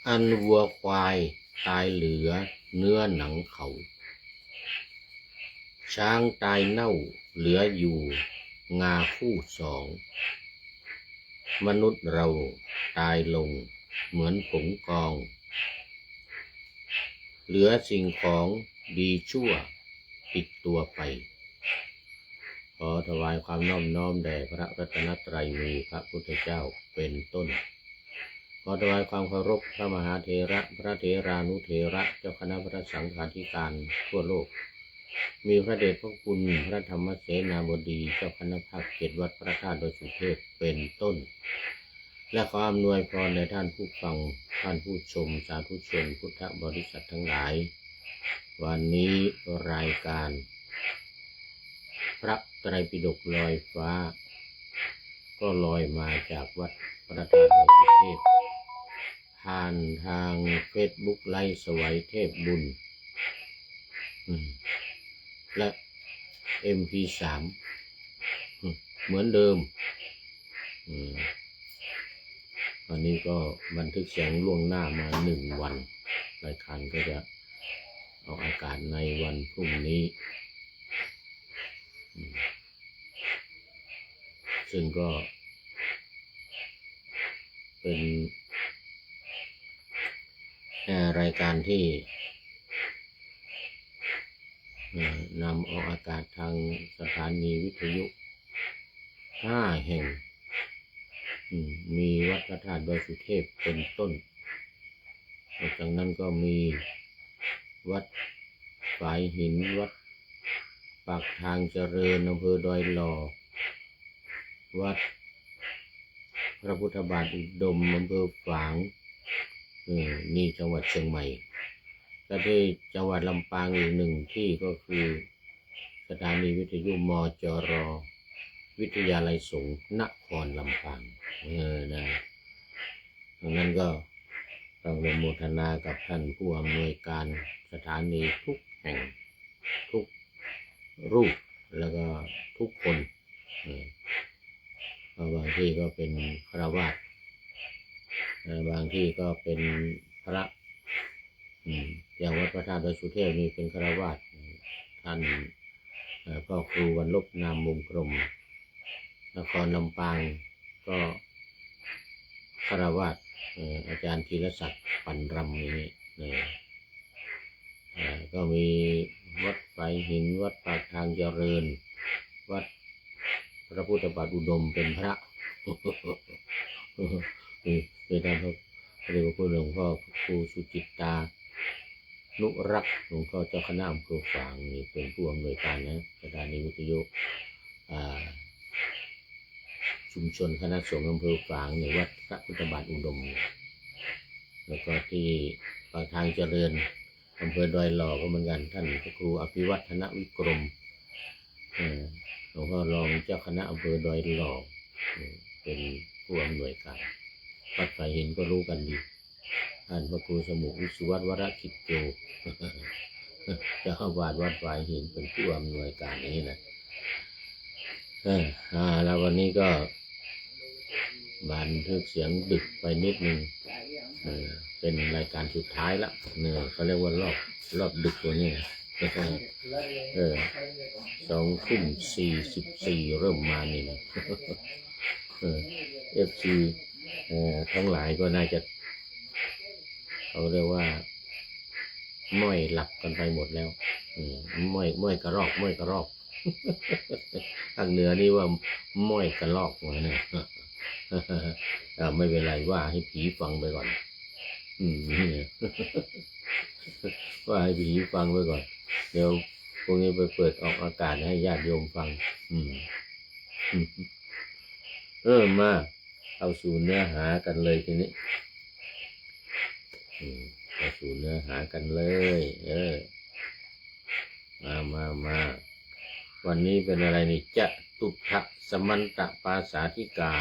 อันวัวควายตายเหลือเนื้อหนังเขาช้างตายเน่าเหลืออยู่งาคู่สองมนุษย์เราตายลงเหมือนผงกองเหลือสิ่งของดีชั่วติดตัวไปขอถวายความน้อมน้อมแด่พระรัตนตรัยมีพระพุทธเจ้าเป็นต้นขอถวายความเคารพพระมหาเถระพระเถรานุเถระเจ้าคณะพระสังฆาธิการทั่วโลกมีพระเดชพระคุณพระธรรมเสนาบดีเจ้าคณะภาค7วัดพระธาตุดอยสุเทพเป็นต้นและขออำนวยพรในท่านผู้ฟังท่านผู้ชมสาธุชนพุทธบริษัททั้งหลายวันนี้รายการพระไตรปิฎกลอยฟ้าก็ลอยมาจากวัดพระธาตุดอยสุเทพผ่านทางเฟซบุ๊กไลฟ์สวัยเทพบุญและ MP3 เหมือนเดิมวันนี้ก็บันทึกเสียงล่วงหน้ามา1 วันรายการก็จะออกอากาศในวันพรุ่งนี้ซึ่งก็เป็นรายการที่นำออกอากาศทางสถานีวิทยุ5 แห่งมีวัดพระธาตุดอยสุเทพเป็นต้นจากนั้นก็มีวัดฝายหินวัดปากทางเจริญอำเภอดอยหล่อวัดพระพุทธบาทอุดมอำเภอฝางนี่จังหวัดเชียงใหม่และที่จังหวัดลำปางอีก1 ที่ก็คือสถานีวิทยุมจร.วิทยาลัยสงฆ์นครลำปางนะดังนั้นก็ต้องอนุโมทนากับท่านผู้อำนวยการสถานีทุกแห่งทุกรูปแล้วก็ทุกคนบางที่ก็เป็นฆราวาสบางที่ก็เป็นพระอย่างวัดพระธาตุดอยสุเทพนี่เป็นฆราวาสท่านก็ครูวันลบนามวงกลมนครลำปางก็ฆราวาสอาจารย์ธีรศักดิ์ปันรำนี้ก็มีวัดไฟหินวัดปากทางเจริญวัดพระพุทธบาทอุดมเป็นพระเป็นท่านพระเดชพระคุณหลวงพ่อครูสุจิตตานุรักษ์หลวงพ่อเจ้าคณะอำเภอฝางนี่เป็นผู้อำนวยการนะสถานีวิทยุชุมชนคณะสงฆ์อำเภอฝางในวัดพระพุทธบาทอุดมแล้วก็ที่ปากทางเจริญอำเภอดอยหล่อก็เหมือนกันท่านพระครูอภิวัฒนวิกรมหลวงพ่อรองเจ้าคณะอำเภอดอยหล่อเป็นผู้อำนวยการวัดไฟหินก็รู้กันดีท่านพระครูสมุวิสุวัฒน์วรกิจโยเจ้าอาวาสวัดไฟหินเป็นผู้อำนวยการนี้นะแล้ววันนี้ก็บันทึกเสียงดึกไปนิดนึงเป็นรายการสุดท้ายละเขาเรียกว่ารอบดึกตัวนี้2:44เริ่มมานี่นะFC ทั้งหลายก็น่าจะเขาเรียกว่าม้อยหลับกันไปหมดแล้วม้อยกระรอกม้อยกระรอกทางเหนือนี่ว่าม้อยกระรอกวะเนี่ยไม่เป็นไรว่าให้ผีฟังไปก่อนว่าให้ผีฟังไปก่อนเดี๋ยวพวกนี้ไปเปิดออกอากาศให้ญาติโยมฟังมาเอาสู่เนื้อหากันเลยทีนี้เอาสู่เนื้อหากันเลยมาวันนี้เป็นอะไรนี่จะตุถะสมันตปาสาธิกา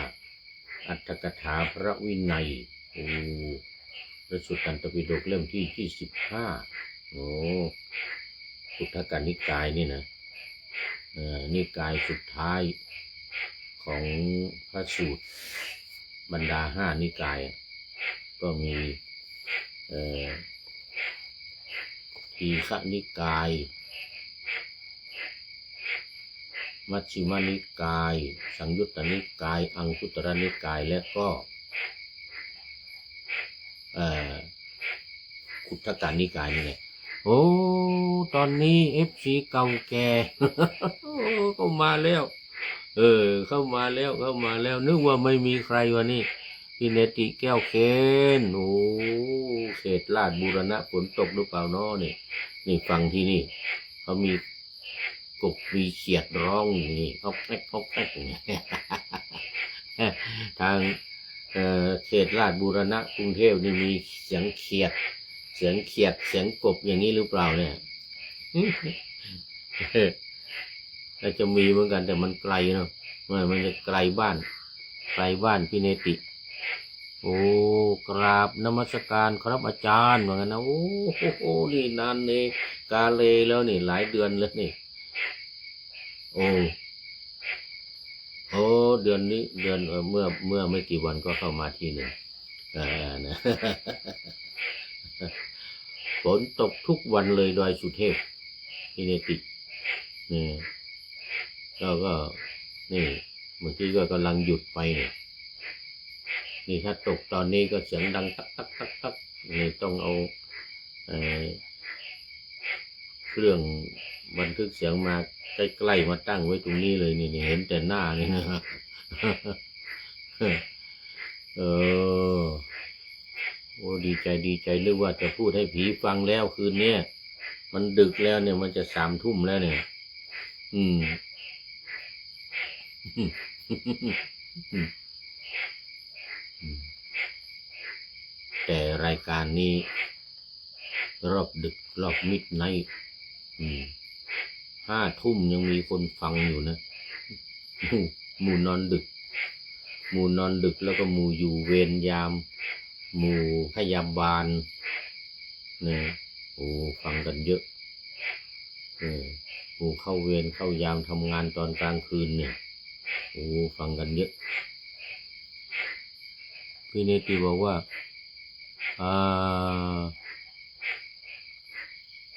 อัตถกถาพระวินัยพระสุตตันตปิฎกเล่มที่25ปุถธกนิกายนี่นะนิกายสุดท้ายของพระสูตรบรรดา5 นิกายก็มี ทีฆนิกายมัชฌิมนิกายสังยุตตนิกายอังคุตรนิกายและก็คุถกนิกายนี่แหละโอ้ตอนนี้FCเก่าแก่ เข้ามาแล้วเข้ามาแล้วนึกว่าไม่มีใครวะนี่พี่เนติแก้วเคนโอ้เขตลาดบูรณะฝนตกหรือเปล่าน้อนี่ฟังที่นี่เขามีกบมีเขียดร้องอยู่นี่เขาแป๊กอย่างเงี้ย ทางเขตลาดบูรณะกรุงเทพนี่มีเสียงเขียดเสียงกบอย่างนี้หรือเปล่าเนี่ย แล้วจะมีเหมือนกันแต่มันไกลเนาะมันจะไกลบ้านพี่เนติโอ้กราบนมัสการครับอาจารย์เหมือนกันนะโอ้โหนี่นานเลยกาเลแล้วนี่หลายเดือนแล้วนี่โอ้เดือนนี้เมื่อไม่กี่วันก็เข้ามาทีหนึ่งนะ ฝนตกทุกวันเลยดอยสุเทพพี่เนตินี่ก็นี่เมื่อกี้ก็กำลังหยุดไปเนี่ยนี่ถ้าตกตอนนี้ก็เสียงดังตักนี่ต้องเอาเครื่องบันทึกเสียงมาใกล้ๆมาตั้งไว้ตรงนี้เลยนี่เห็นแต่หน้านี่นะ โอ้ดีใจหรือว่าจะพูดให้ผีฟังแล้วคืนนี้มันดึกแล้วเนี่ยมันจะ3 ทุ่มแล้วเนี่ยแต่รายการนี้รอบดึกรอบมิดไนท์5 ทุ่มยังมีคนฟังอยู่นะหมู่นอนดึกแล้วก็หมู่อยู่เวรยามหมู่พยาบาลเนี่ยโอ้ฟังกันเยอะหมู่เข้าเวรเข้ายามทำงานตอนกลางคืนเนี่ยโอ้ฟังกันเยอะพี่เนติบอกว่า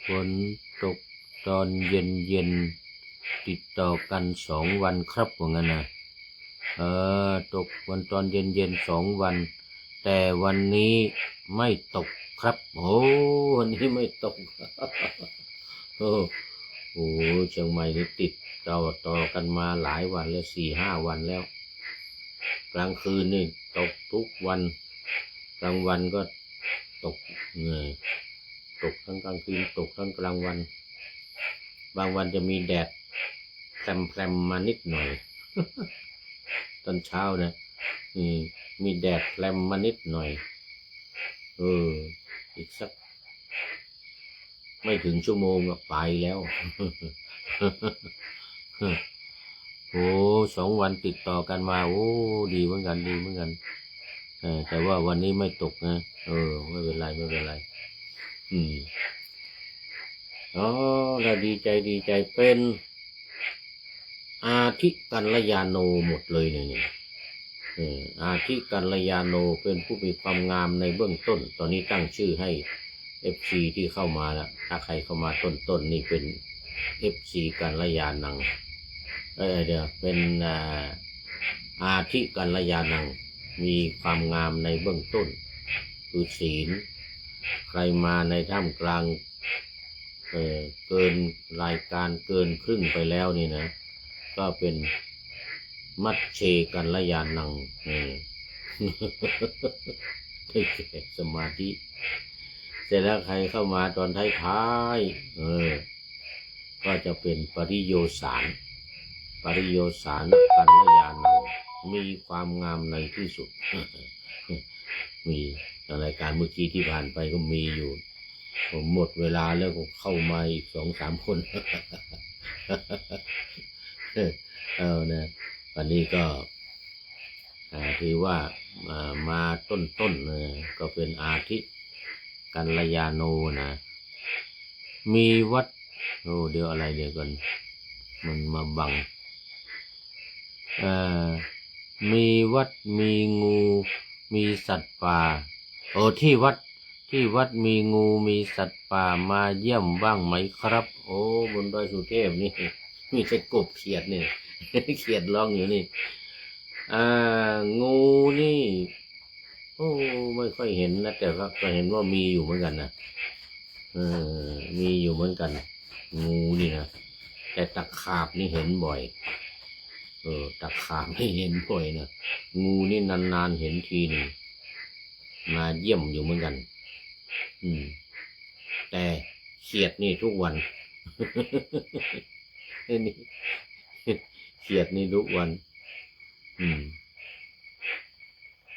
ฝนตกตอนเย็นติดต่อกัน2 วันครับว่างั้นนะตกวันตอนเย็น2 วันแต่วันนี้ไม่ตกครับโอ้วันนี้ไม่ตก โอ้เชียงใหม่นี่ติดต่อกันมาหลายวันแล้ว4-5 วันแล้วกลางคืนนี่ตกทุกวันกลางวันก็ตกตกทั้งกลางคืนตกทั้งกลางวันบางวันจะมีแดดแพรมมานิดหน่อย ตอนเช้านะมีแดดแพรมมานิดหน่อยอีกสักไม่ถึงชั่วโมงก็ไปแล้ว โอ้2 วันติดต่อกันมาโอ้ดีเหมือนกันแต่ว่าวันนี้ไม่ตกนะไม่เป็นไรแล้วดีใจเป็นอาทิกัลยาโนหมดเลยเนี่ยอาทิกัลยาโนเป็นผู้มีความงามในเบื้องต้นตอนนี้ตั้งชื่อให้ FC ที่เข้ามาแล้วถ้าใครเข้ามาต้นนี่เป็น FC กัลยาณังเดี๋ยวเป็นอาทิกัลยาณังมีความงามในเบื้องต้นคือศีลใครมาในท่ามกลางเกินรายการเกินครึ่งไปแล้วนี่นะก็เป็นมัชเชกัลยาณังได้แก่สมาธิเสร็จแล้วใครเข้ามาตอนท้ายก็จะเป็นปริโยสารกัลยาณังมีความงามในที่สุด มีรายการเมื่อกี้ที่ผ่านไปก็มีอยู่ผมหมดเวลาแล้วก็เข้ามาอีก2-3 คน นะวันนี้ก็ถือว่ามาต้นก็เป็นอาทิกัลยาโนนะมีวัดเดี๋ยวอะไรเดี๋ยวก่อนมันมาบังมีวัดมีงูมีสัตว์ป่าที่วัด ที่วัดมีงูมีสัตว์ป่ามาเยี่ยมบ้างไหมครับโอ้บนดอยสุเทพนี่มีแต่กบเขียดนี่ เขียดร้องอยู่นี่งูนี่โอ้ไม่ค่อยเห็นนะแต่ก็เห็นว่ามีอยู่เหมือนกันนะมีอยู่เหมือนกันงูนี่นะแต่ตะขาบนี่เห็นบ่อยตะขาบนี่เห็นบ่อยนะงูนี่นานๆเห็นทีนึงมาเยี่ยมอยู่เหมือนกันแต่เขียดนี่ทุกวัน นี่เขียดนี่ทุกวัน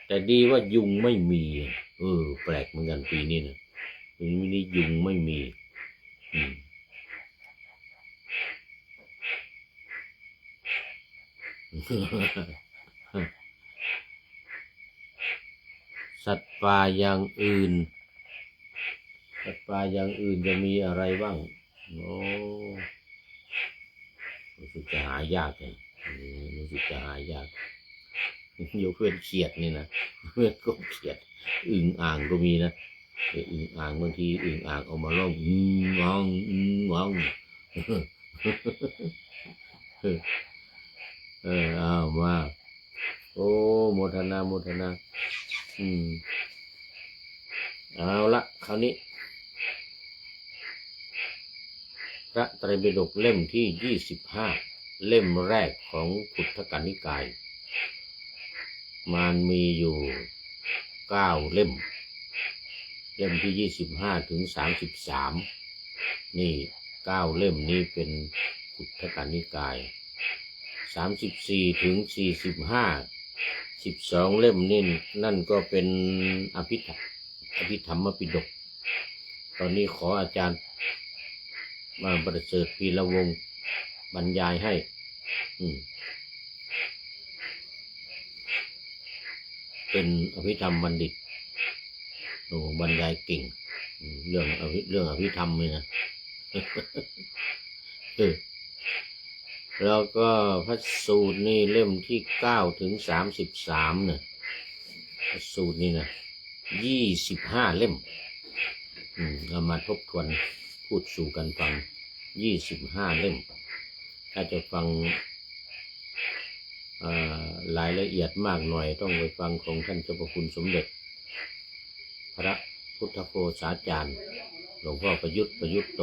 แต่ดีว่ายุงไม่มีแปลกเหมือนกันปีนี้นะปีนี้ยุงไม่มีสัตว์ป่าอย่างอื่นสัตว์ป่าอย่างอื่นจะมีอะไรบ้างโอ้รู้สึกจะหายากเลยรู้สึกจะหายากยกเพื่อนเขียดนี่นะเพื่อนก็เขียดอึ่งอ่างก็มีนะอึ่งอ่างบางทีอึ่งอ่างออกมาร้องงองงองเอามาโอ้โมทนาเอาละคราวนี้พระไตรปิฎกเล่มที่25เล่มแรกของขุททกนิกายมันมีอยู่9เล่มที่25ถึง33นี่9เล่มนี้เป็นขุททกนิกาย34ถึง45 12เล่มนี่นั่นก็เป็นอภิธรรมปิฎกตอนนี้ขออาจารย์มาประเสริฐพีระวงศ์บรรยายให้เป็นอภิธรรมบัณฑิตบรรยายเก่งเรื่องอภิธรรมเลยนะแล้วก็พระสูตรนี่เล่มที่9ถึง33เนี่ยพระสูตรนี่นะ25เล่มเรามาทบทวนพูดสู่กันฟัง25เล่มถ้าจะฟังรายละเอียดมากหน่อยต้องไปฟังของท่านเจ้าพระคุณสมเด็จพระพุทธโฆษาจารย์หลวงพ่อประยุทธ์โต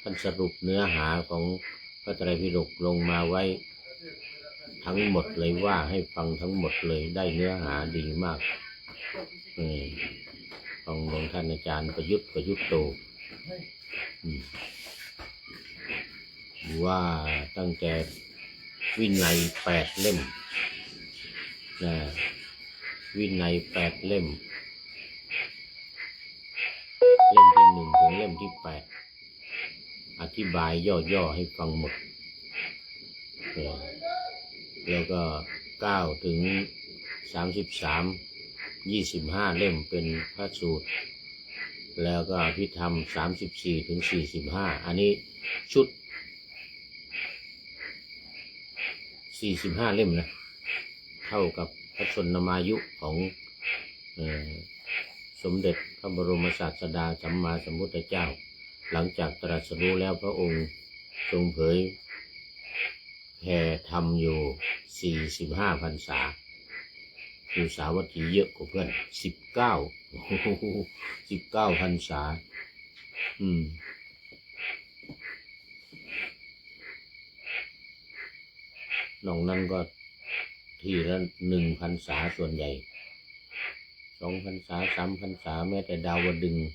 ท่านสรุปเนื้อหาของพระไตรปิฎกลงมาไว้ทั้งหมดเลยว่าให้ฟังทั้งหมดเลยได้เนื้อหาดีมากของหลวงท่านอาจารย์ประยุทธ์โตว่าตั้งแต่วินัย8เล่มนะวินัย8เล่มที่1ถึงเล่มที่8อธิบายย่อๆให้ฟังหมดแล้วก็9ถึง33 25เล่มเป็นพระสูตรแล้วก็อภิธรรม34ถึง45อันนี้ชุด45เล่มนะเท่ากับพระชนมายุของสมเด็จพระบรมศาสดาสัมมาสัมพุทธเจ้าหลังจากตรัสรู้แล้วพระองค์ทรงเผยแผ่ธรรมอยู่45พรรษาอยู่สาวัตถีเยอะกว่าเพื่อน19พรรษานอกนั้นก็ทีละ1พรรษาส่วนใหญ่2พรรษา3พรรษาแม้แต่ดาวดึงส์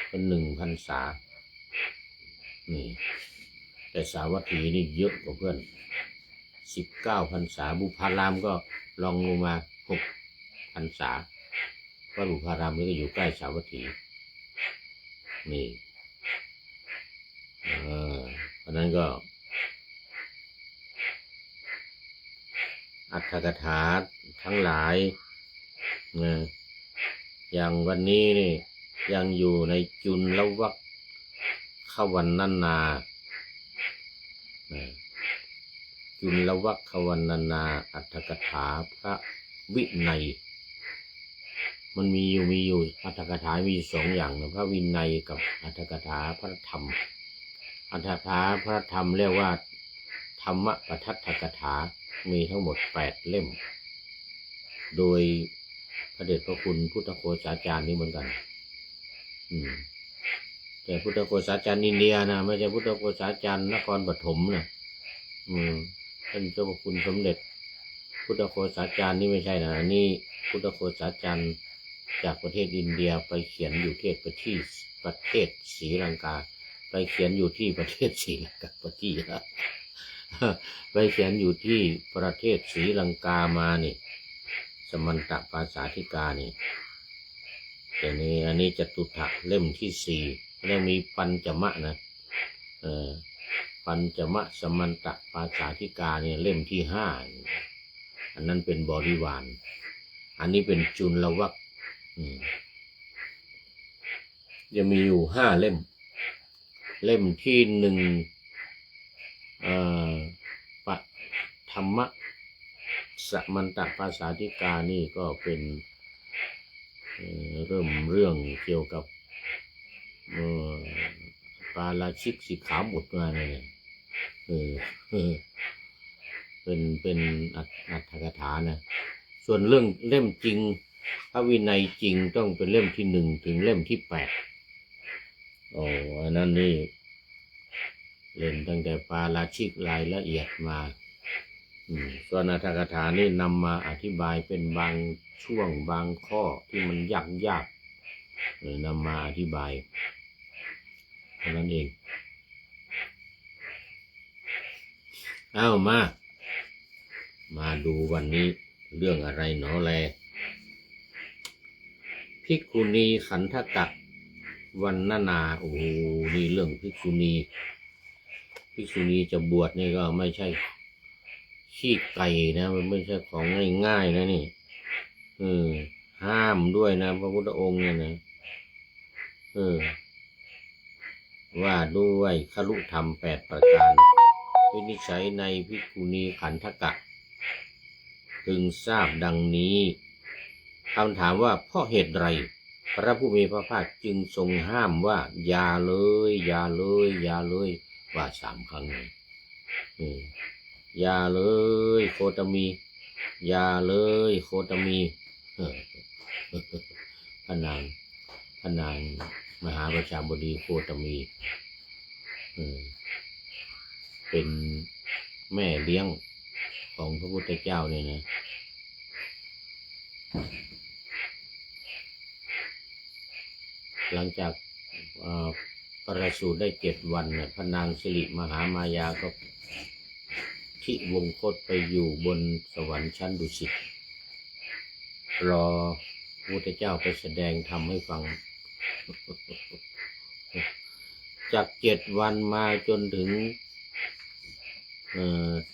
เป็น1พรรษานี่แต่สาวัตถีนี่เยอะกว่าเพื่อน19พรรษาบุพารามก็ลองลงมา6พรรษาเพราะบุพารามนี่ก็อยู่ใกล้สาวัตถีนี่เพราะนั้นก็อัตถกถาทั้งหลายอย่างวันนี้นี่ยังอยู่ในจุลวรรควันนาจุลวรรควันนาอัตถกถาพระวินัย มันมีอยู่อรรถกถามีสองอย่างนะพระวินัยกับอรรถกถาพระธรรมอรรถกถาพระธรรมเรียกว่าธรรมปทัฏฐกถามีทั้งหมด8 เล่มโดยพระเดชพระคุณพุทธโฆษาจารย์นี่เหมือนกันแต่พุทธโฆษาจารย์อินเดียนะไม่ใช่พุทธโฆษาจารย์นครปฐมนะท่านเจ้าพระคุณสมเด็จพุทธโฆษาจารย์นี่ไม่ใช่นะนี่พุทธโฆษาจารย์จากประเทศอินเดียไปเขียนอยู่ที่ประเทศศรีลังกาไปเขียนอยู่ที่ประเทศศรีลังกาไปเขียนอยู่ที่ประเทศศรีลังกามานี่สมันตปาสาธิกานี่แต่นี่อันนี้จตุถะเล่มที่4แล้วมีปัญจมะนะปัญจมะสมันตปาสาธิกาเนี่ยเล่มที่5อันนั้นเป็นบริวารอันนี้เป็นจุลวรรคจะมีอยู่5 เล่มเล่มที่1ปธรรมะสมันตปาสาธิกานี่ก็เป็นเริ่มเรื่องเกี่ยวกับปาราชิกสิกขาบทมาเนี่ยเป็นอัตถกถานะส่วนเรื่องเล่มจริงพระวินัยจริงต้องเป็นเล่มที่1ถึงเล่มที่8อันนั้นนี่เล่นตั้งแต่ปาราชิกรายละเอียดมาส่วนอัตถกถานี่นำมาอธิบายเป็นบางช่วงบางข้อที่มันยากนำมาอธิบายเท่านั้นเองเอามาดูวันนี้เรื่องอะไรหนอแลภิกขุณีขันธกะวันนาโอ้โหนี่เรื่องภิกษุณีจะบวชนี่ก็ไม่ใช่ขี้ไก่นะมันไม่ใช่ของง่ายๆนะนี่ห้ามด้วยนะพระพุทธองค์เนี่ยนะว่าด้วยคลุธรรม8 ประการวินิจฉัยในภิกขุณีขันธกะพึงทราบดังนี้คำถามว่าเพราะเหตุไรพระผู้มีพระภาคจึงทรงห้ามว่าอย่าเลยว่า3 ครั้งอย่าเลยโคตมีอย่าเลยโคตมีพระนางมหาประชาบดีโคตมีเป็นแม่เลี้ยงของพระพุทธเจ้าเนี่ยนะหลังจากประสูติได้7 วันเนี่ยพระนางสิริมหามายาก็ที่วงคตไปอยู่บนสวรรค์ชั้นดุสิตรอพระพุทธเจ้าไปแสดงธรรมให้ฟังจาก7 วันมาจนถึง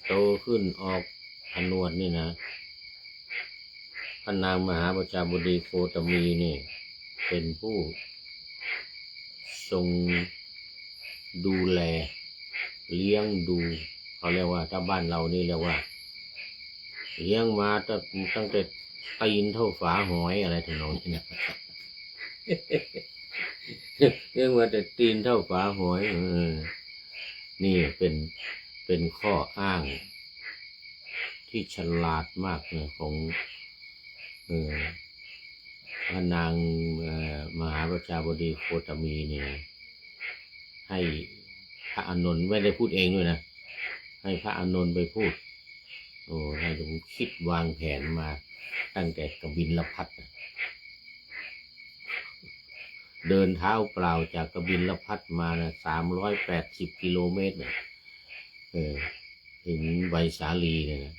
โตขึ้นออกผนวดนี่นะพระนางมหาประชาบดีโคตมีนี่เป็นผู้ทรงดูแลเลี้ยงดูเขาเรียกว่าถ้าบ้านเรานี่เรียกว่าเลี้ยงมาตั้งแต่ตีนเท่าฝาหอยอะไรถึงน้องนี่นะเลี้ยงมาแต่ตีนเท่าฝาหอยนี่เป็นข้ออ้างที่ฉลาดมากเลยของพระนางมหาประชาบดีโคตมีเนี่ยให้พระอานนท์ไม่ได้พูดเองด้วยนะให้พระอานนท์ไปพูดให้ผมคิดวางแผนมาตั้งแต่กบิลพัสดุเดินเท้าเปล่าจากกบิลพัสดุมานะ380 กิโลเมตรเนี่ยถึงไวสาลีเนี่ยนะ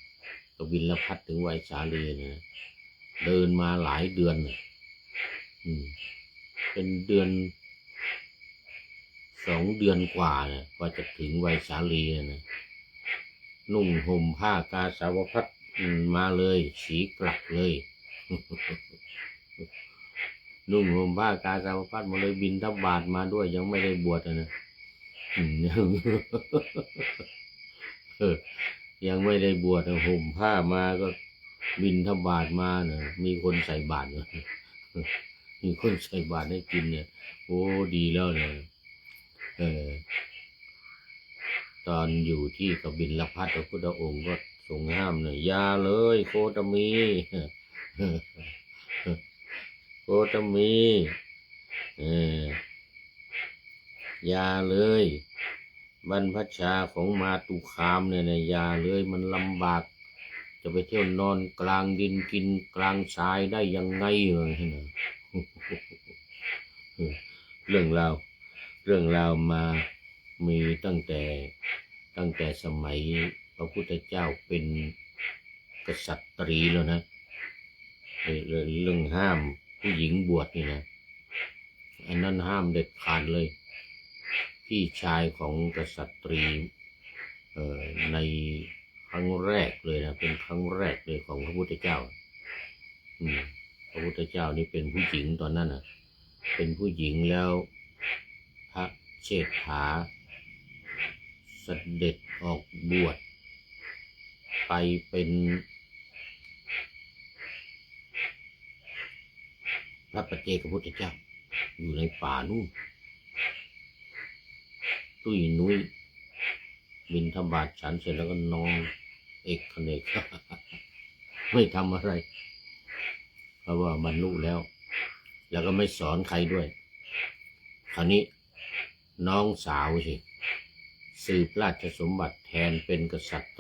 กบิลพัสดุถึงไวสาลีเนี่ยเดินมาหลายเดือนเป็นเดือน2 เดือนกว่าเนี่ยกว่าจะถึงไวสาลีนะนุ่งห่มผ้ากาสาวพัสมาเลยสีกลักเลยนุ่งห่มผ้ากาสาวพัสมาเลยบิณฑบาตมาด้วยยังไม่ได้บวชนะยังไม่ได้บวชห่มผ้ามาก็บิณฑบาตมาเนี่ยมีคนใส่บาตร มีคนใส่บาตรให้กินเนี่ยโอ้ดีแล้วเนี่ยเออตอนอยู่ที่กบิลพัสพระพุทธองค์ก็ทรงห้ามเนี่ยอย่าเลยโคตมีโคตมีเอออย่าเลยบรรพชาของมาตุคามเนี่ยอย่าเลยมันลำบากจะไปเที่ยวนอนกลางดินกินกลางทรายได้ยังไงเลยนะเรื่องราวมามีตั้งแต่สมัยพระพุทธเจ้าเป็นกษัตริย์แล้วนะเรื่องห้ามผู้หญิงบวชนี่นะอันนั้นห้ามเด็ดขาดเลยพี่ชายของกษัตริย์ในครั้งแรกเลยนะเป็นครั้งแรกเลยของพระพุทธเจ้าพระพุทธเจ้านี่เป็นผู้หญิงตอนนั้นนะเป็นผู้หญิงแล้วพระเชษฐาเสด็จออกบวชไปเป็นพระปัจเจกพุทธเจ้าอยู่ในป่านู่นตุ้ยนุ้ยบิณฑบาตฉันเสร็จแล้วก็นอนเอกเขนกไม่ทำอะไรเพราะว่าบรรลุแล้วก็ไม่สอนใครด้วยคราวนี้น้องสาวสิสืบราชสมบัติแทนเป็นกษัตริย์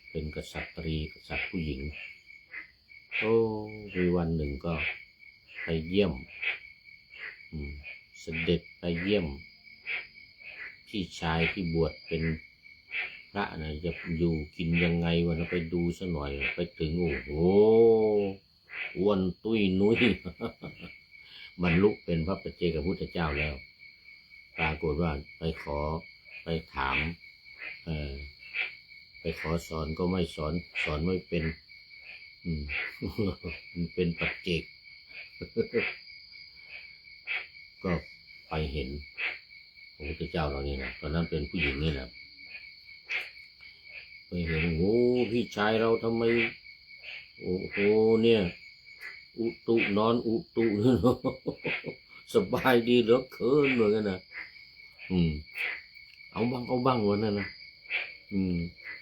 เป็นกษัตริย์กษัตริย์ผู้หญิงมีวันหนึ่งก็ไปเยี่ยมเสด็จไปเยี่ยมพี่ชายที่บวชเป็นพระนะจะอยู่กินยังไงวันนั้นไปดูซะหน่อยไปถึงโอ้โหอ้วนตุ้ยนุ้ยบรรลุเป็นพระปัจเจกพุทธเจ้าแล้วปรากฏว่าไปถามไปขอสอนก็ไม่สอนไม่เป็นมันเป็นปัจเจกก็ไปเห็นพระพุทธเจ้าเรานี่นะตอนนั้นเป็นผู้หญิงนี่นะไปเห็นโอ้พี่ชายเราทำไมโอ้โหเนี่ยอุตุนอนอุตุสบายดีเหลือเกินเหมือนกันนะเอาบ้างวันนั้นนะ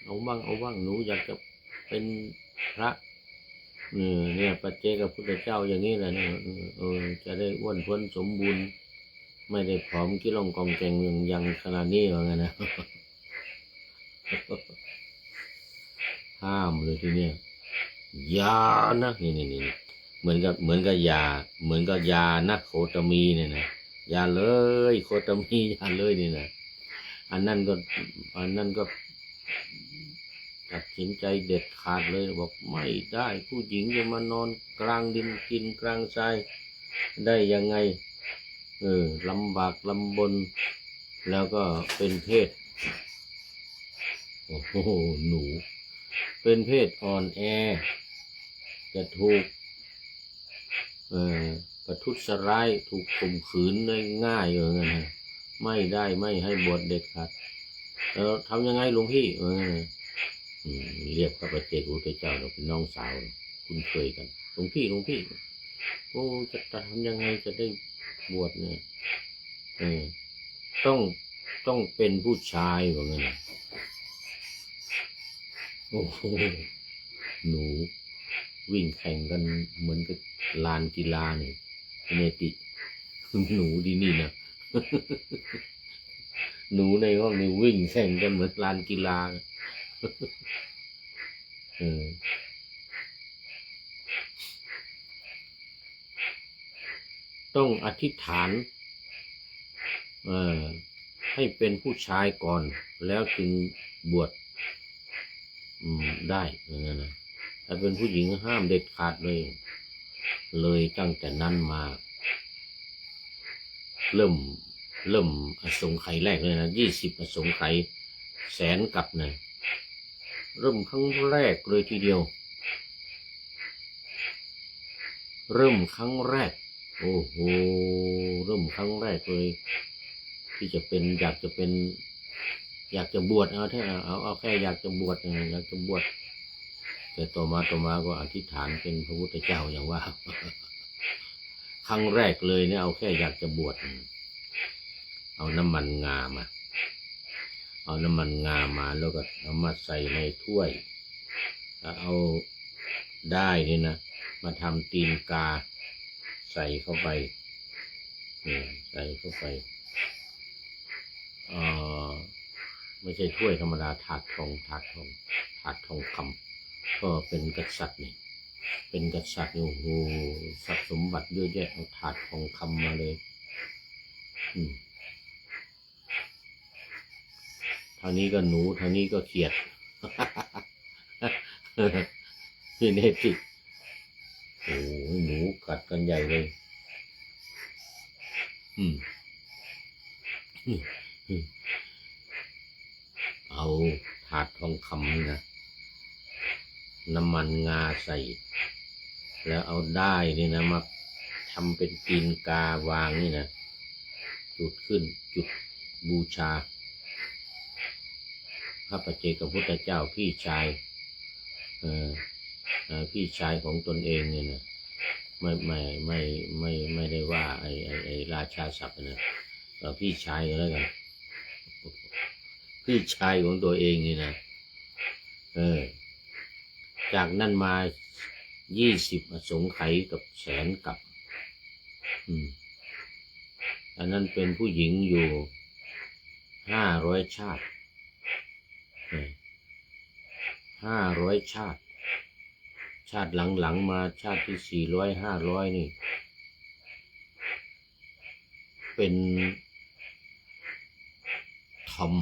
เอาบ้างหนูอยากจะเป็นพระเนี่ยปัจเจกพุทธเจ้าอย่างนี้แหละเนี่ยจะได้อ้วนท้วนสมบูรณ์ไม่ได้ผอมกิ้ลงกองแกงยังขนาดนี้ว่างั้นนะห้ามเลยทีเนี้ยยานะนี่เหมือนกับยานะโคตมีเนี่ยนะยาเลยโคตมียาเลยนี่นะอันนั้นก็ตัดสินใจเด็ดขาดเลยบอกไม่ได้ผู้หญิงจะมานอนกลางดินกินกลางทรายได้ยังไงลำบากลำบนแล้วก็เป็นเพศโอ้โหหนูเป็นเพศอ่อนแอจะถูกประทุษร้ายถูกข่มขืนได้ง่ายอย่างนั้นนะไม่ได้ไม่ให้บวชเด็ดขาดแล้วทำยังไงหลวงพี่เรียกพระปัจเจกพุทธเจ้าเราเป็นน้องสาวคุ้นเคยกันหลวงพี่โอ้จะทำยังไงจะได้บวชเนี่ยต้องเป็นผู้ชายว่างั้นโอ้โหหนูวิ่งแข่งกันเหมือนกับลานกีฬาเนี่ยเนติหนูดีนี่นะหนูในห้องนี่วิ่งแข่งกันเหมือนลานกีฬาต้องอธิษฐานให้เป็นผู้ชายก่อนแล้วจึงบวชได้อย่างนั้นนะถ้าเป็นผู้หญิงห้ามเด็ดขาดเลยตั้งแต่นั้นมาเริ่มอสงไขยแรกเลยนะ20อสงไขยแสนกับเนี่ยเริ่มครั้งแรกเลยทีเดียวเริ่มครั้งแรกโอ้โหเริ่มครั้งแรกเลยที่จะเป็นอยากจะบวชเอาแค่อยากจะบวช แต่ต่อมาก็อธิษฐานเป็นพระพุทธเจ้าอย่างว่า ครั้งแรกเลยเนี่ยเอาแค่อยากจะบวชเอาน้ำมันงามาแล้วก็เอามาใส่ในถ้วยแล้วเอาได้นี่นะมาทำตีนกาใส่เข้าไปใส่เข้าไปไม่ใช่ถ้วยธรรมดาถาดทองคำก็เป็นกษัตริย์นี่เป็นกษัตริย์โอ้โหทรัพย์สมบัติเยอะแยะเอาถาดทองคำมาเลยทางนี้ก็หนูทางนี้ก็เขียด นี่เนติโอ้หนูกัดกันใหญ่เลยเอาถาดทองคำนี่นะน้ำมันงาใส่แล้วเอาได้นี่นะมาทำเป็นตีนกาวางนี่นะจุดบูชาพระปัจเจกพุทธเจ้าพี่ชายของตนเองเนี่ยนะไม่ได้ว่าไอ้ราชาศัพท์นะพี่ชายก็แล้วกันพี่ชายของตัวเองนี่นะจากนั้นมา20 อสงไขยกับแสนกับอันนั้นเป็นผู้หญิงอยู่500 ชาติ500 ชาติหลังมาชาติที่400 500นี่เป็นทอม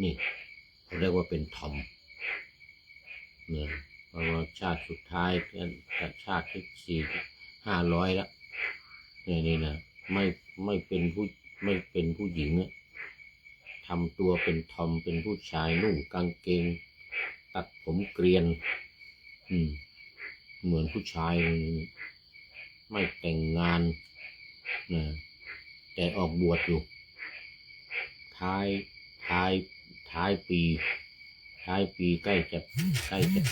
นี่เขาเรียกว่าเป็นทอมเนี่ยเพราะว่าชาติสุดท้ายชาติที่500แล้วนี่นะไม่เป็นผู้หญิงเนี่ยทำตัวเป็นทอมเป็นผู้ชายนุ่งกางเกงตัดผมเกรียนเหมือนผู้ชายไม่แต่งงานนะแต่ออกบวชอยู่ท้ายปีใกล้จะ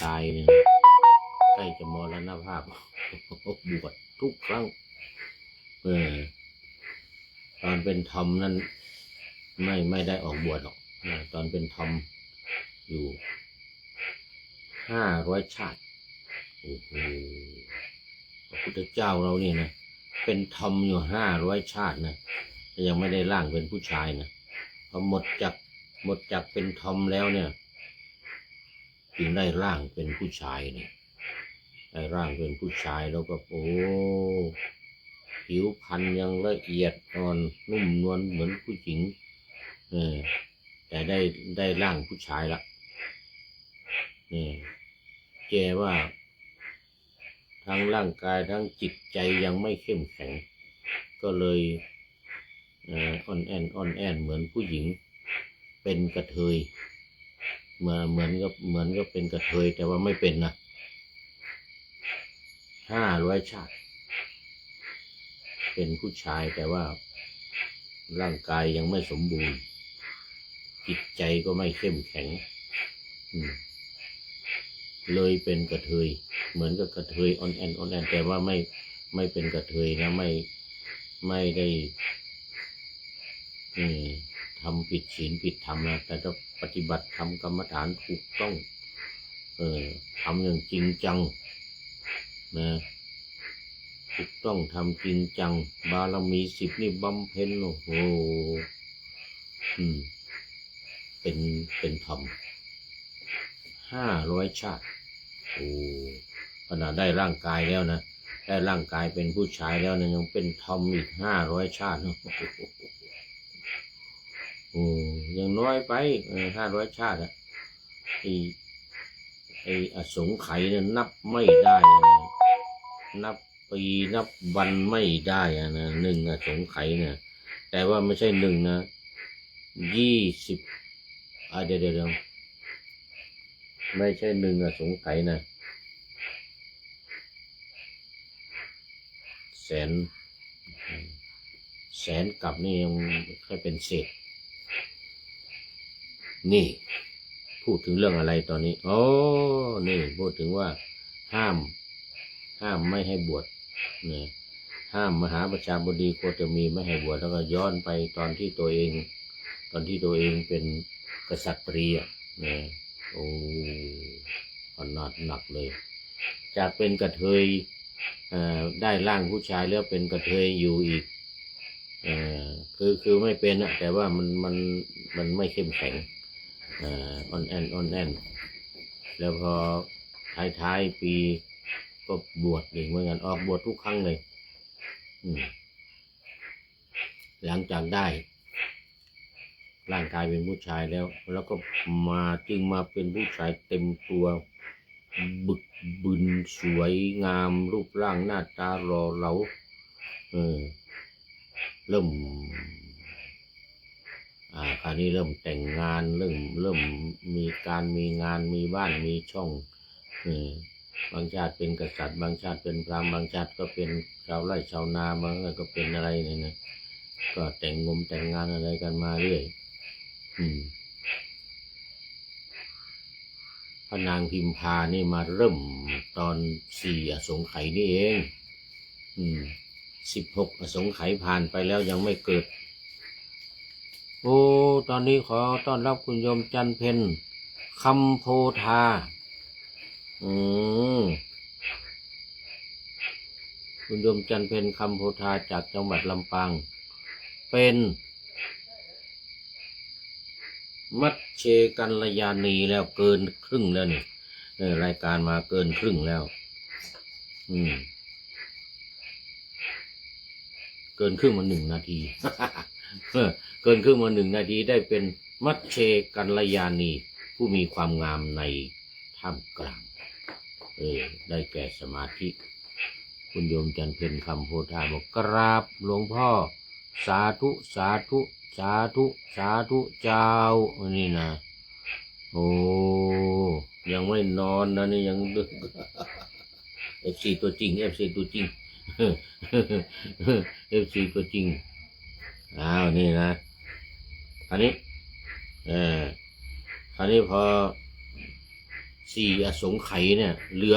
ตายเนี่ยใกล้จะมรณภาพบวชทุกครั้งตอนเป็นทอมนั้นไม่ได้ออกบวชหรอกตอนเป็นทอมอยู่500 ชาติโอ้โหพระพุทธเจ้าเราเนี่ยนะเป็นทอมอยู่500 ชาตินะยังไม่ได้ร่างเป็นผู้ชายนะพอหมดจากเป็นทอมแล้วเนี่ยจึงได้ร่างเป็นผู้ชายเนี่ยได้ร่างเป็นผู้ชายแล้วก็โอ้ผิวพรรณยังละเอียดอ่อนนุ่มนวลเหมือนผู้หญิงแต่ได้ร่างผู้ชายละนี่แกว่าทั้งร่างกายทั้งจิตใจยังไม่เข้มแข็งก็เลยอ่อนแอนเหมือนผู้หญิงเป็นกระเทยเหมือนก็เป็นกระเทยแต่ว่าไม่เป็นนะ500 ชาติเป็นผู้ชายแต่ว่าร่างกายยังไม่สมบูรณ์จิตใจก็ไม่เข้มแข็งเลยเป็นกระเทยเหมือนกับกระเทยอ่อนแอนแต่ว่าไม่เป็นกระเทยนะไม่ได้ทำผิดศีลผิดธรรมนะแต่ถ้าปฏิบัติธรรมกรรมฐานถูกต้องทำอย่างจริงจังนะถูกต้องทำจริงจังบารมี10นี่บำเพ็ญโอ้โหเป็นธรรม500 ชาติโอ้ขนาดได้ร่างกายแล้วนะได้ร่างกายเป็นผู้ชายแล้วนะยังเป็นธรรมอีก500 ชาติโอ้ยังน้อยไป500 ชาติอะไอ้อสงไขยเนี่ยนับไม่ได้นะนับปีนับวันไม่ได้นะ1 อสงไขยเนี่ยแต่ว่าไม่ใช่1นะ20เดี๋ยวไม่ใช่1 อสงไขยนะแสนกับนี่ยังแค่เป็นเศษนี่ พูดถึงเรื่องอะไรตอนนี้โอ้นี่พูดถึงว่าห้ามไม่ให้บวชเนี่ยห้ามมหาประชาบดีโคตมีไม่ให้บวชแล้วก็ย้อนไปตอนที่ตัวเองเป็นกษัตริย์เนี่ยโอ้ขนาดหนักเลยจากเป็นกระเทยได้ร่างผู้ชายแล้วเป็นกระเทยอยู่อีกคือไม่เป็นอะแต่ว่ามันไม่เข้มแข็งอ่อนแอนแล้วพอท้ายปีก็บวชอีกเหมือนกันออกบวชทุกครั้งเลยหลังจากได้ร่างกายเป็นผู้ชายแล้วก็จึงมาเป็นผู้ชายเต็มตัวบึกบึนสวยงามรูปร่างหน้าตาหล่อเหลาเริ่มคราวนี้เริ่มแต่งงานเริ่มมีงานมีบ้านมีช่องบางชาติเป็นกษัตริย์บางชาติเป็นพราหมณ์บางชาติก็เป็นชาวไร่ชาวนาบางก็เป็นอะไรเนี่ยนะก็แต่งงานอะไรกันมาเรื่อยพระนางพิมพานี่มาเริ่มตอน4 อสงไขยนี่เอง16 อสงไขยผ่านไปแล้วยังไม่เกิดโอ้ตอนนี้ขอต้อนรับคุณโยมจันเพ็ญคำโพธาคุณโยมจันเพ็ญคำโพธาจากจังหวัดลำปางเป็นมัชเชกัลยาณีแล้วเกินครึ่งแล้วนี่รายการมาเกินครึ่งแล้วเกินครึ่งมา1 นาที เกินครึ่งมา1 นาทีได้เป็นมัชเชกัลยาณีผู้มีความงามในท่ามกลางได้แก่สมาธิคุณโยมจันเพ็ญคำโพธาบอกกราบหลวงพ่อสาธุสาธุสาธุสาธุเจ้าอันนี้นะโอ้ยังไม่นอนนะนี่ยังดึกFC ตัวจริง FC ตัวจริงFC ตัวจริงนี่นะอันนี้คราวนี้พอ4 อสงไขยเนี่ยเหลือ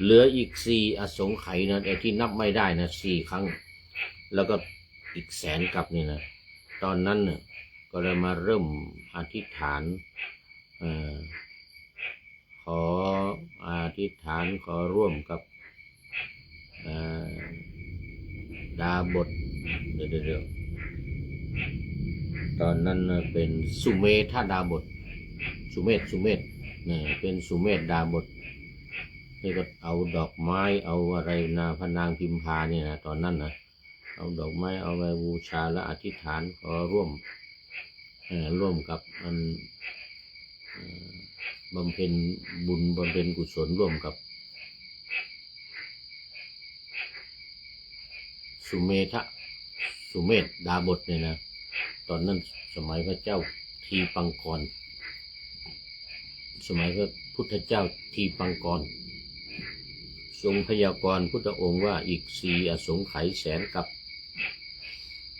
เหลืออีก4 อสงไขยนะไอ้ที่นับไม่ได้นะ4 ครั้งแล้วก็อีก100,000 กับนี่นะตอนนั้นเนี่ยก็เลยมาเริ่มอธิษฐานขออธิษฐานขอร่วมกับดาบทเดี๋ยวตอนนั้นเป็นสุเมธดาบทสุเมธเนี่ยเป็นสุเมธดาบทนี่ก็เอาดอกไม้เอาอะไรพระนางพิมพาเนี่ยนะตอนนั้นนะเอาดอกไม้เอาไปบูชาและอธิษฐานขอร่วมกับบำเพ็ญบุญบำเพ็ญกุศลร่วมกับสุเมธดาบทเนี่ยนะตอนนั้นสมัยพระเจ้าทีปังกรสมัยพระพุทธเจ้าทีปังกรทรงพยากรณ์พุทธองค์ว่าอีก4 อสงไขย100,000 กับ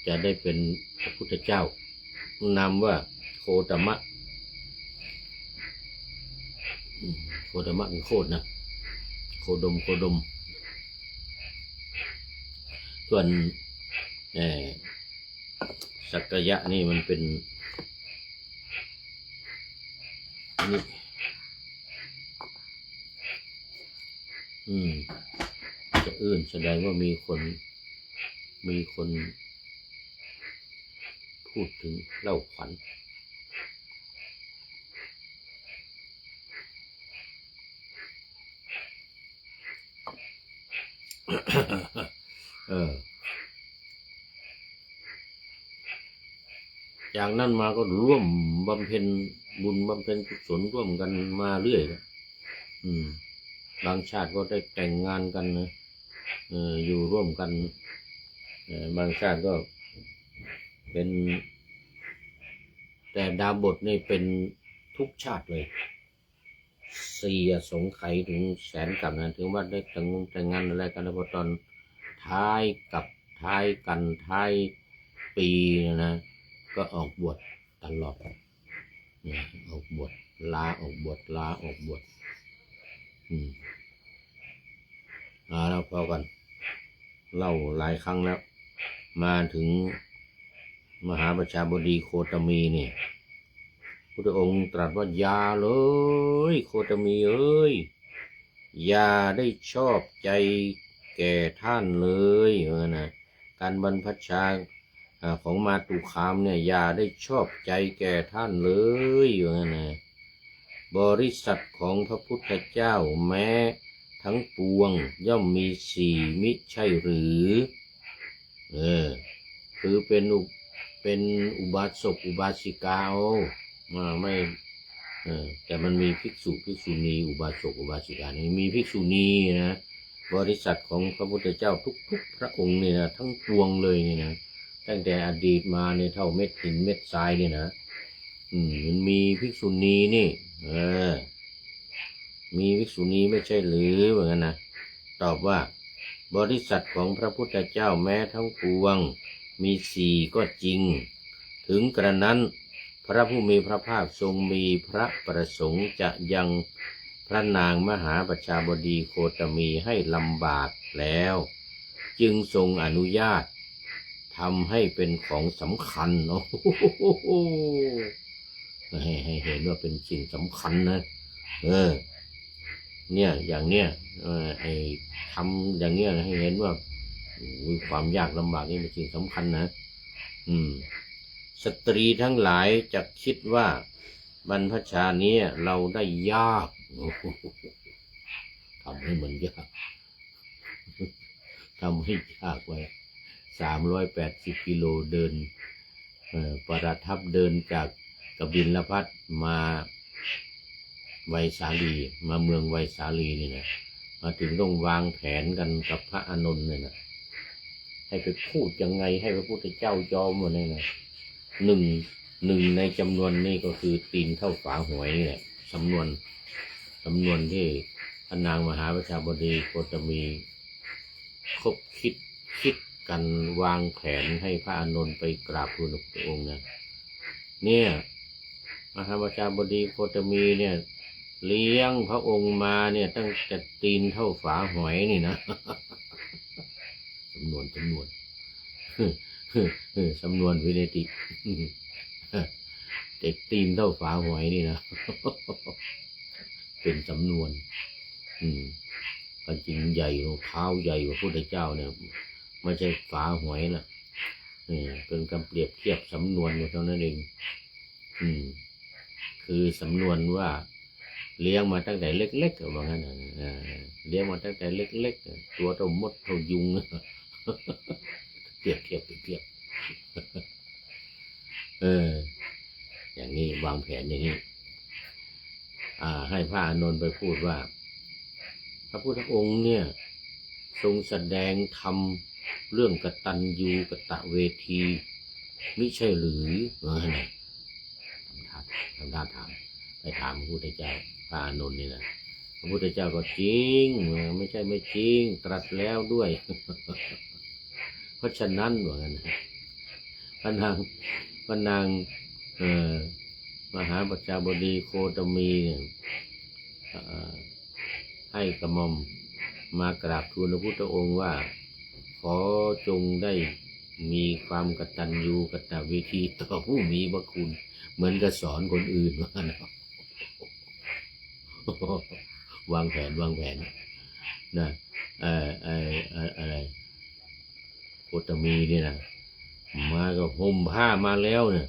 จะได้เป็นพระพุทธเจ้านามว่าโคตมะเป็นโคตรนะโคดมส่วนสักยะนี่มันเป็นนี่จะแสดงว่ามีคนพูดถึงเล่าขวัญจากนั้นมาก็ร่วมบำเพ็ญบุญบำเพ็ญกุศลร่วมกันมาเรื่อยบางชาติก็ได้แต่งงานกันนะอยู่ร่วมกันบางชาติก็เป็นแต่ดาบทนี่เป็นทุกชาติเลย4 อสงไขยถึง100,000 กับนะถึงว่าได้แต่งงานอะไรกันแล้วพอตอนท้ายปีนะก็ออกบวชตลอดออกบวช ลาออกบวชแล้วพอกันเล่าหลายครั้งแล้วมาถึงมหาประชาบดีโคตมีนี่พุทธองค์ตรัสว่าอย่าเลยโคตมีเอ้ยอย่าได้ชอบใจแก่ท่านเลยนะการบรรพชาของมาตุคามเนี่ยอย่าได้ชอบใจแก่ท่านเลยนะบริษัทของพระพุทธเจ้าแม้ทั้งปวงย่อมมีสี่มิใช่หรือคือเป็นอุบาสกอุบาสิกาไม่แต่มันมีภิกษุณีอุบาสกอุบาสิกานี่มีภิกษุณีนะบริษัทของพระพุทธเจ้าทุกพระองค์เนี่ยนะทั้งปวงเลยเนี่ยนะตั้งแต่อดีตมาเนี่ยเท่าเม็ดหินเม็ดทรายเนี่ยนะมันมีภิกษุณีนี่มีภิกษุณีไม่ใช่หรือเหมือนกันนะตอบว่าบริษัทของพระพุทธเจ้าแม้ทั้งปวงมีสี่ก็จริงถึงกระนั้นพระผู้มีพระภาคทรงมีพระประสงค์จะยังพระนางมหาประชาบดีโคตมีให้ลำบากแล้วจึงทรงอนุญาตทำให้เป็นของสำคัญให้เห็นว่าเป็นสิ่งสำคัญนะเนี่ยอย่างเนี้ยไอ้ทำอย่างเนี้ยให้เห็นว่าความยากลำบากนี่เป็นสิ่งสำคัญนะสตรีทั้งหลายจะคิดว่าบรรพชานี้เราได้ยากทำให้มันยากทำให้ยากไว้380 กิโลเดินประทับเดินจากกบิลพัสมาไวสาลีมาเมืองไวสาลีนี่นะมาถึงต้องวางแผนกันกับพระอานนท์เนี่ยนะให้ไปพูดยังไงให้พระพุทธเจ้ายอมวะเนี่ยนะหนึ่งในจำนวนนี้ก็คือตีนเท่าฝาหวยนี่แหละจำนวนที่พระนางมหาประชาบดีโคตมีคบคิดกันวางแผนให้พระอานนท์ไปกราบทูลพระองค์นะเนี่ยมหาประชาบดีโคตมีเนี่ยเลี้ยงพระองค์มาเนี่ยตั้งแต่ตีนเท่าฝาหอยนี่นะจำนวนสำนวนวิเนติเด็กตีนเท่าฝาหอยนี่นะเป็นสำนวนจริงใหญ่เท้าใหญ่กว่าพระพุทธเจ้าเนี่ยไม่ใช่ฝาหอยนะเป็นการเปรียบเทียบสำนวนเท่านั้นเองคือสำนวนว่าเลี้ยงมาตั้งแต่เล็กๆว่างั้นเลี้ยงมาตั้งแต่เล็กๆตัวเท่ามดเท่ายุงเปรียบเทียบอย่างนี้วางแผนอย่างนี้ให้พระอานนท์ไปพูดว่าพระพุทธองค์เนี่ยทรงแสดงธรรมเรื่องกตัญญูกตเวทีไม่ใช่หรือทำท่าถามไปถามพระพุทธเจ้าพระอานนท์นี่นะพระพุทธเจ้าก็จริงไม่ใช่ไม่จริงตรัสแล้วด้วย เพราะฉะนั้นว่างั้นพระนางมหาประชาบดีโคตมีเนี่ยให้กระหม่อมมากราบทูลพระพุทธองค์ว่าขอจงได้มีความกตัญญูกตเวทีต่อผู้มีพระคุณเหมือนกับสอนคนอื่นว่านะวางแผนนะอะไรโคตมีนี่นะมาก็ห่มผ้ามาแล้วเนี่ย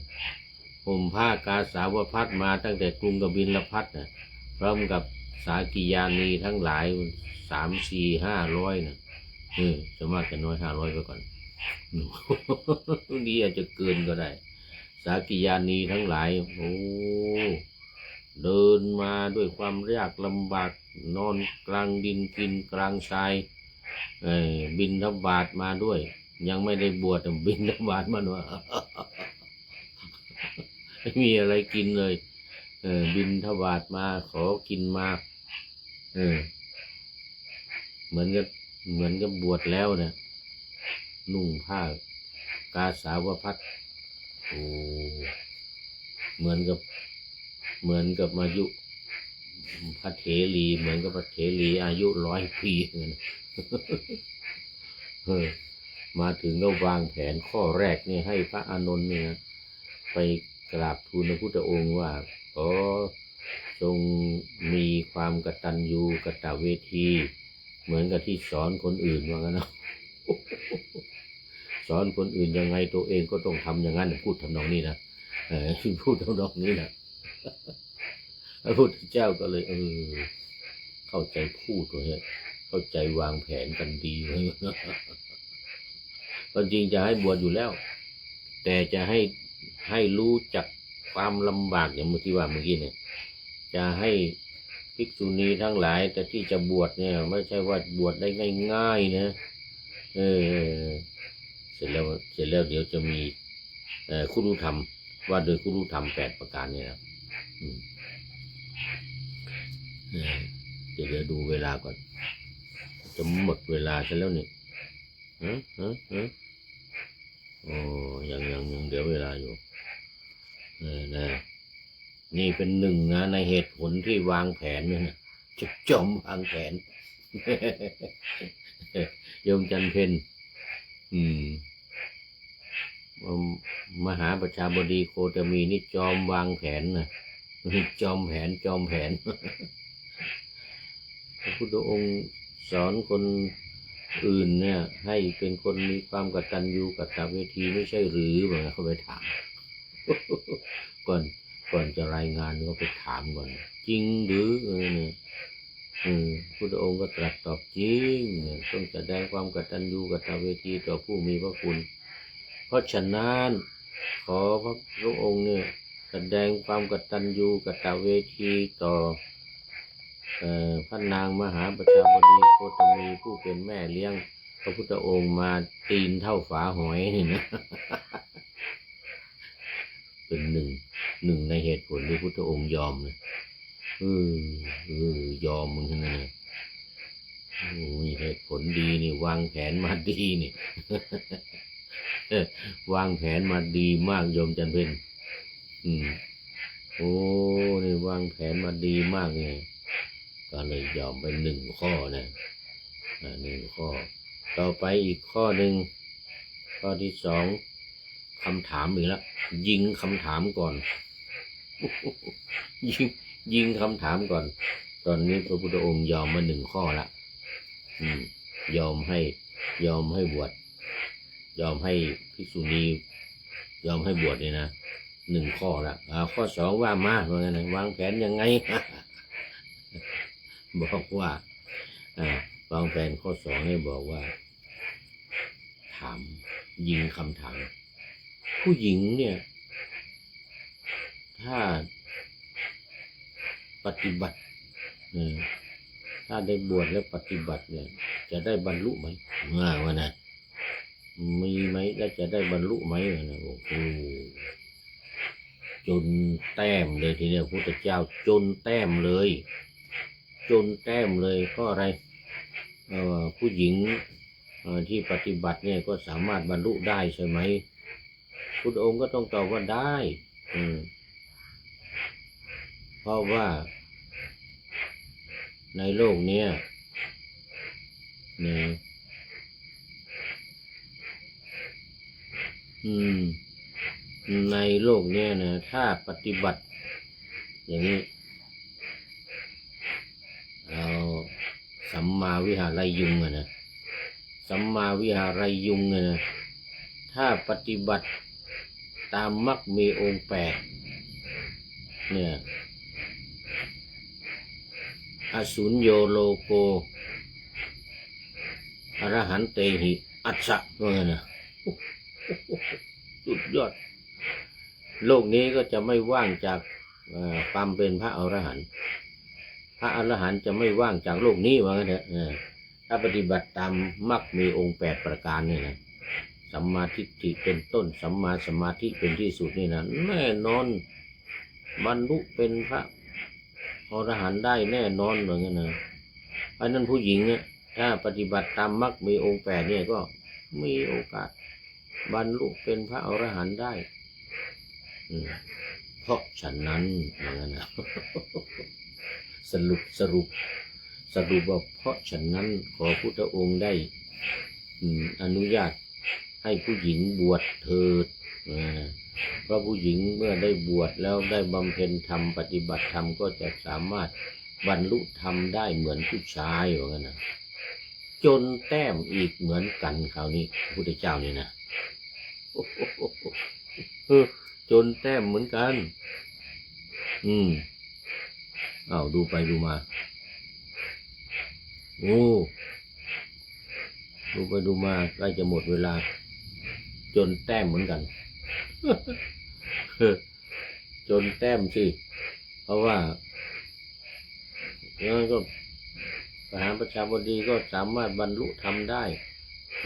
ห่มผ้ากาสาวพัสมาตั้งแต่กรุงกบิลพัสนะพร้อมกับสากิยานีทั้งหลาย3 4 500นะจะมากจะน้อย500ไปก่อนนี่อาจจะเกินก็ได้สากิยานีทั้งหลายเดินมาด้วยความยากลำบากนอนกลางดินกินกลางทรายบิณฑบาตมาด้วยยังไม่ได้บวชบิณฑบาตมาด้วยไม่มีอะไรกินเลยบิณฑบาตมาขอกินมาเหมือนกับบวชแล้วเนี่ยนุ่งผ้ากาสาวพัสเหมือนกับ เหมือนกับอายุพระเถรีเหมือนกับพระเถรีอายุ100 ปีเงี้ยมาถึงก็วางแผนข้อแรกนี่ให้พระอานนท์เนี่ยไปกราบทูลพระพุทธองค์ว่าขอทรงมีความกตัญญูกตเวทีเหมือนกับที่สอนคนอื่นว่างั้นนะสอนคนอื่นยังไงตัวเองก็ต้องทำอย่างนั้นพูดทำนองนี้นะพูดทำนองนี้นะพระพุทธเจ้าก็เลยเข้าใจพูดเลยเข้าใจวางแผนกันดีเลยตอนจริงจะให้บวชอยู่แล้วแต่จะให้รู้จักความลำบากอย่างเมื่อกี้เนี่ยจะให้ภิกษุณีทั้งหลายแต่ที่จะบวชเนี่ยไม่ใช่ว่าบวชได้ง่ายๆนะเสร็จแล้วเดี๋ยวจะมีคุรุธรรมว่าโดยคุรุธรรม8 ประการเนี่ยนะเดี๋ยวดูเวลาก่อนจะหมดเวลาซะแล้วนี่โอ้ยังเดี๋ยวเวลาอยู่นะนี่เป็นหนึ่งนะในเหตุผลที่วางแผนเนี่ยจะจอมวางแผนโยมจันเพ็ญมหาประชาบดีโคตมีนี่จอมวางแผนนะจอมแผนพระพุทธองค์สอนคนอื่นเนี่ยให้เป็นคนมีความกตัญญูกตเวทีไม่ใช่หรือเหมือนเขาไปถามก่อนจะรายงานก็ไปถามก่อนจริงหรือเนี่ยพุทธองค์ก็ตรัสตอบจริงเนี่ยต้องแสดงความกตัญญูกตเวทีต่อผู้มีพระคุณเพราะฉะนั้นขอพระองค์เนี่ยแสดงความกตัญญูกตเวทีต่อพระนางมหาประชาบดีโคตมีผู้เป็นแม่เลี้ยงพระพุทธองค์มาตีนเท่าฝาหอยนี่นะเป็นหนึ่งในเหตุผลที่พุทธองค์ยอมเลยยอมมึงนะมีเหตุผลดีนี่วางแผนมาดีนี่ วางแผนมาดีมากโยมจันเพ็ญโอ้นี่วางแผนมาดีมากเลยก็เลยยอมไป1 ข้อนะ1 ข้อต่อไปอีกข้อหนึ่งข้อที่2คำถามอีกแล้วยิงคำถามก่อน ยิงคำถามก่อนตอนนี้พระพุทธองค์ยอมมา1 ข้อละยอมให้บวชยอมให้ภิกษุณียอมให้บวชเนี่ยนะ1 ข้อละข้อ2ว่ามาว่าไงนะวางแผนยังไง บอกว่าวางแผนข้อ2ให้บอกว่าถามยิงคำถามผู้หญิงเนี่ยถ้าปฏิบัติถ้าได้บวชแล้วปฏิบัติเนี่ยจะได้บรรลุไหมว่านะมีไหมแล้วจะได้บรรลุไหมนะโอ้โหจนแต้มเลยทีเดียวพุทธเจ้าจนแต้มเลยก็อะไรผู้หญิงที่ปฏิบัติเนี่ยก็สามารถบรรลุได้ใช่ไหมพุทธองค์ก็ต้องตอบว่าได้เพราะว่าในโลกนี้ในโลกนี้นะถ้าปฏิบัติอย่างนี้เราสัมมาวิหารยุงนะสัมมาวิหารยุงนะถ้าปฏิบัติตามมรรคมีองค์8เนี่ยอสุญโยโลโกอรหันเตหิอัสสะว่าไงนะสุดยอดโลกนี้ก็จะไม่ว่างจากความเป็นพระอรหันต์พระอรหันต์จะไม่ว่างจากโลกนี้ว่างั้นเถอะถ้าปฏิบัติตามมรรคมีองค์8 ประการนี่นะสัมมาทิฏฐิเป็นต้นสัมมาสมาธิเป็นที่สุดนี่นะแน่นอนบรรลุเป็นพระอรหันต์ได้แน่นอนเหมือนกันนะเพราะนั้นผู้หญิงเนี่ยถ้าปฏิบัติตามมรรคมีองค์8เนี่ยก็มีโอกาสบรรลุเป็นพระอรหันต์ได้พ ราะฉะนั้นอย่างนั้นนะ สรุปว่าเพราะฉะนั้นขอพุทธองค์ได้อนุญาตให้ผู้หญิงบวชเถิดเพราะผู้หญิงเมื่อได้บวชแล้วได้บำเพ็ญธรรมปฏิบัติธรรมก็จะสามารถบรรลุธรรมได้เหมือนผู้ชายอย่างนั้นนะจนแต้มอีกเหมือนกันคราวนี้พระพุทธเจ้านี่นะจนแต้มเหมือนกันดูไปดูมาดูไปดูมาใกล้จะหมดเวลาจนแต้มเหมือนกัน จนแต้มสิเพราะว่าอย่างนั้นก็พระประชาบดีก็สามารถบรรลุธรรมได้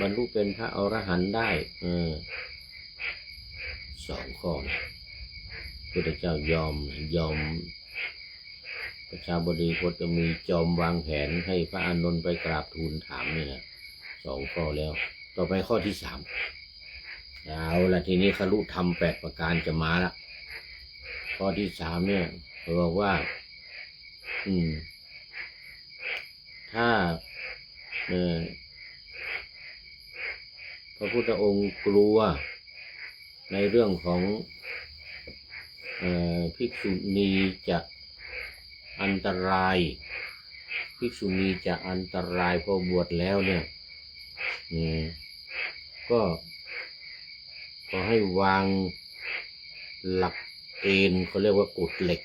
บรรลุเป็นพระอรหันต์ได้2 ข้อพระพุทธเจ้ายอมประชาบดีก็จะมีจอมวางแผนให้พระอานนท์ไปกราบทูลถามนี่นะ2 ข้อแล้วต่อไปข้อที่ 3เอาละทีนี้ครุธรรม8 ประการจะมาละข้อที่ 3เนี่ยบอกว่าถ้าพระพุทธองค์กลัวในเรื่องของภิกษุณีจะอันตรายภิกษุณีจะอันตรายพอบวชแล้วเนี่ยก็ให้วางหลักเกณฑ์เขาเรียกว่ากฎเหล็ก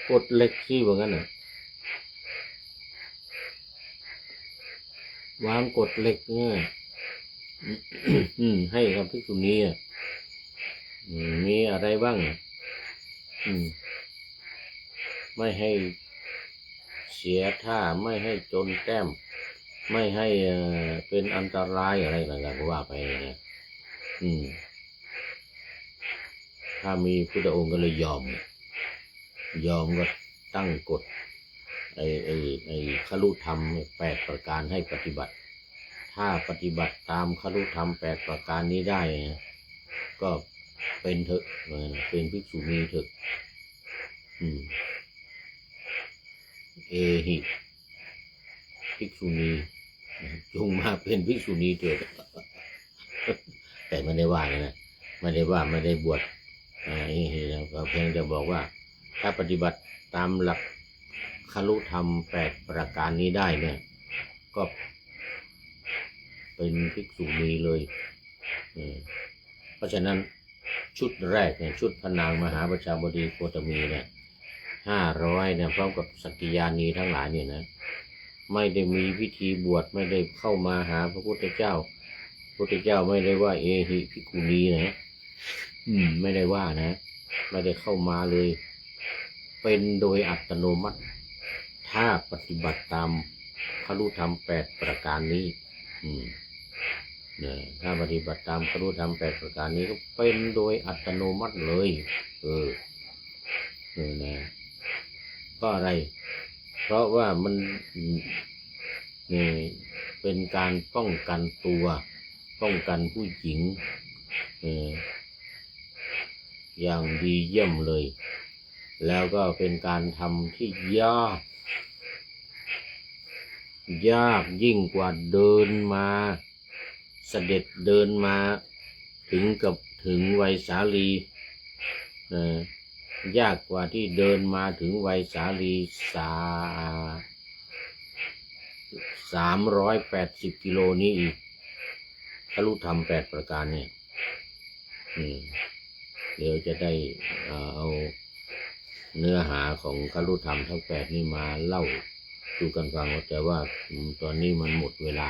กฎเหล็กที่ว่างั้นน่ะวางกฎเหล็กเนี่ยให้กับภิกษุณีมีอะไรบ้างไม่ให้เสียท่าไม่ให้จนแต้มไม่ให้เป็นอันตรายอะไรต่างๆก็ว่าไปนะถ้ามีพุทธองค์ก็เลยยอมก็ตั้งกฎไอ้ครุธรรม8 ประการให้ปฏิบัติถ้าปฏิบัติตามครุธรรม8 ประการนี้ได้ก็เป็นเถอะเป็นภิกษุณีเถอะเอหิภิกษุณีจงมาเป็นภิกษุณีเถิดแต่ไม่ได้ว่านะไม่ได้บวชเราเพียงจะบอกว่าถ้าปฏิบัติตามหลักครุธรรม8 ประการนี้ได้เนี่ยก็เป็นภิกษุณีเลยเพราะฉะนั้นชุดแรกเนี่ยชุดพระนางมหาประชาบดีโคตมีเนี่ย500เนี่ยพร้อมกับสักกิยานีทั้งหลายเนี่ยนะไม่ได้มีพิธีบวชไม่ได้เข้ามาหาพระพุทธเจ้าไม่ได้ว่าเอหิภิกขุณีนะไม่ได้ว่านะไม่ได้เข้ามาเลยเป็นโดยอัตโนมัติถ้าปฏิบัติตามครุธรรม8 ประการนี้ถ้าปฏิบัติตามครุธรรม8 ประการนี้ก็เป็นโดยอัตโนมัติเลยนะก็อะไรเพราะว่ามันเป็นการป้องกันตัวป้องกันผู้หญิงอย่างดีเยี่ยมเลยแล้วก็เป็นการทำที่ยากยิ่งกว่าเดินมาเสด็จเดินมาถึงไวสาลียากกว่าที่เดินมาถึงไวสาลี380 กิโลนี้อีกครุธรรม8 ประการเนี่ยเดี๋ยวจะได้เอาเนื้อหาของครุธรรมทั้ง8นี่มาเล่าสู่กันฟังแต่ว่าตอนนี้มันหมดเวลา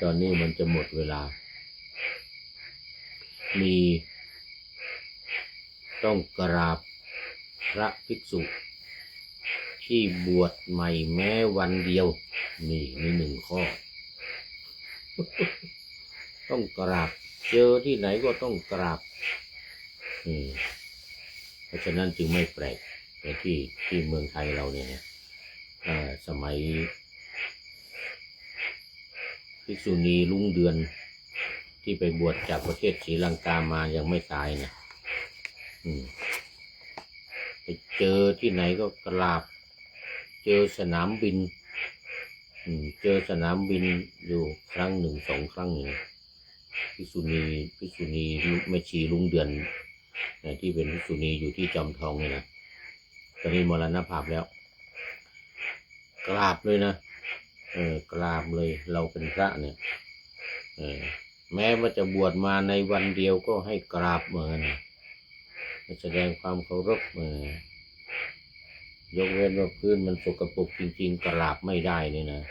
ตอนนี้มันจะหมดเวลามีต้องกราบพระภิกษุที่บวชใหม่แม้วันเดียวนี่1 ข้อ ต้องกราบเจอที่ไหนก็ต้องกราบเพราะฉะนั้นจึงไม่แปลกในที่เมืองไทยเราเนี่ยสมัยภิกษุณีรุ่งเดือน ที่ไปบวชจากประเทศศรีลังกามายังไม่ตายนะไปเจอที่ไหนก็กราบเจอสนามบินเจอสนามบินอยู่ครั้งหนึ่งสองครั้งเนี่ยภิกษุณีแม่ชีลุงเดือนที่เป็นภิกษุณีอยู่ที่จอมทองเนี่ยนะตอนนี้มรณภาพแล้วกราบเลยนะกราบเลยเราเป็นพระเนี่ยแม้ว่าจะบวชมาในวันเดียวก็ให้กราบเหมือนกันแสดงความเคารพยกเว้นว่าพื้นมันสกปรกจริงๆกราบไม่ได้นี่นะ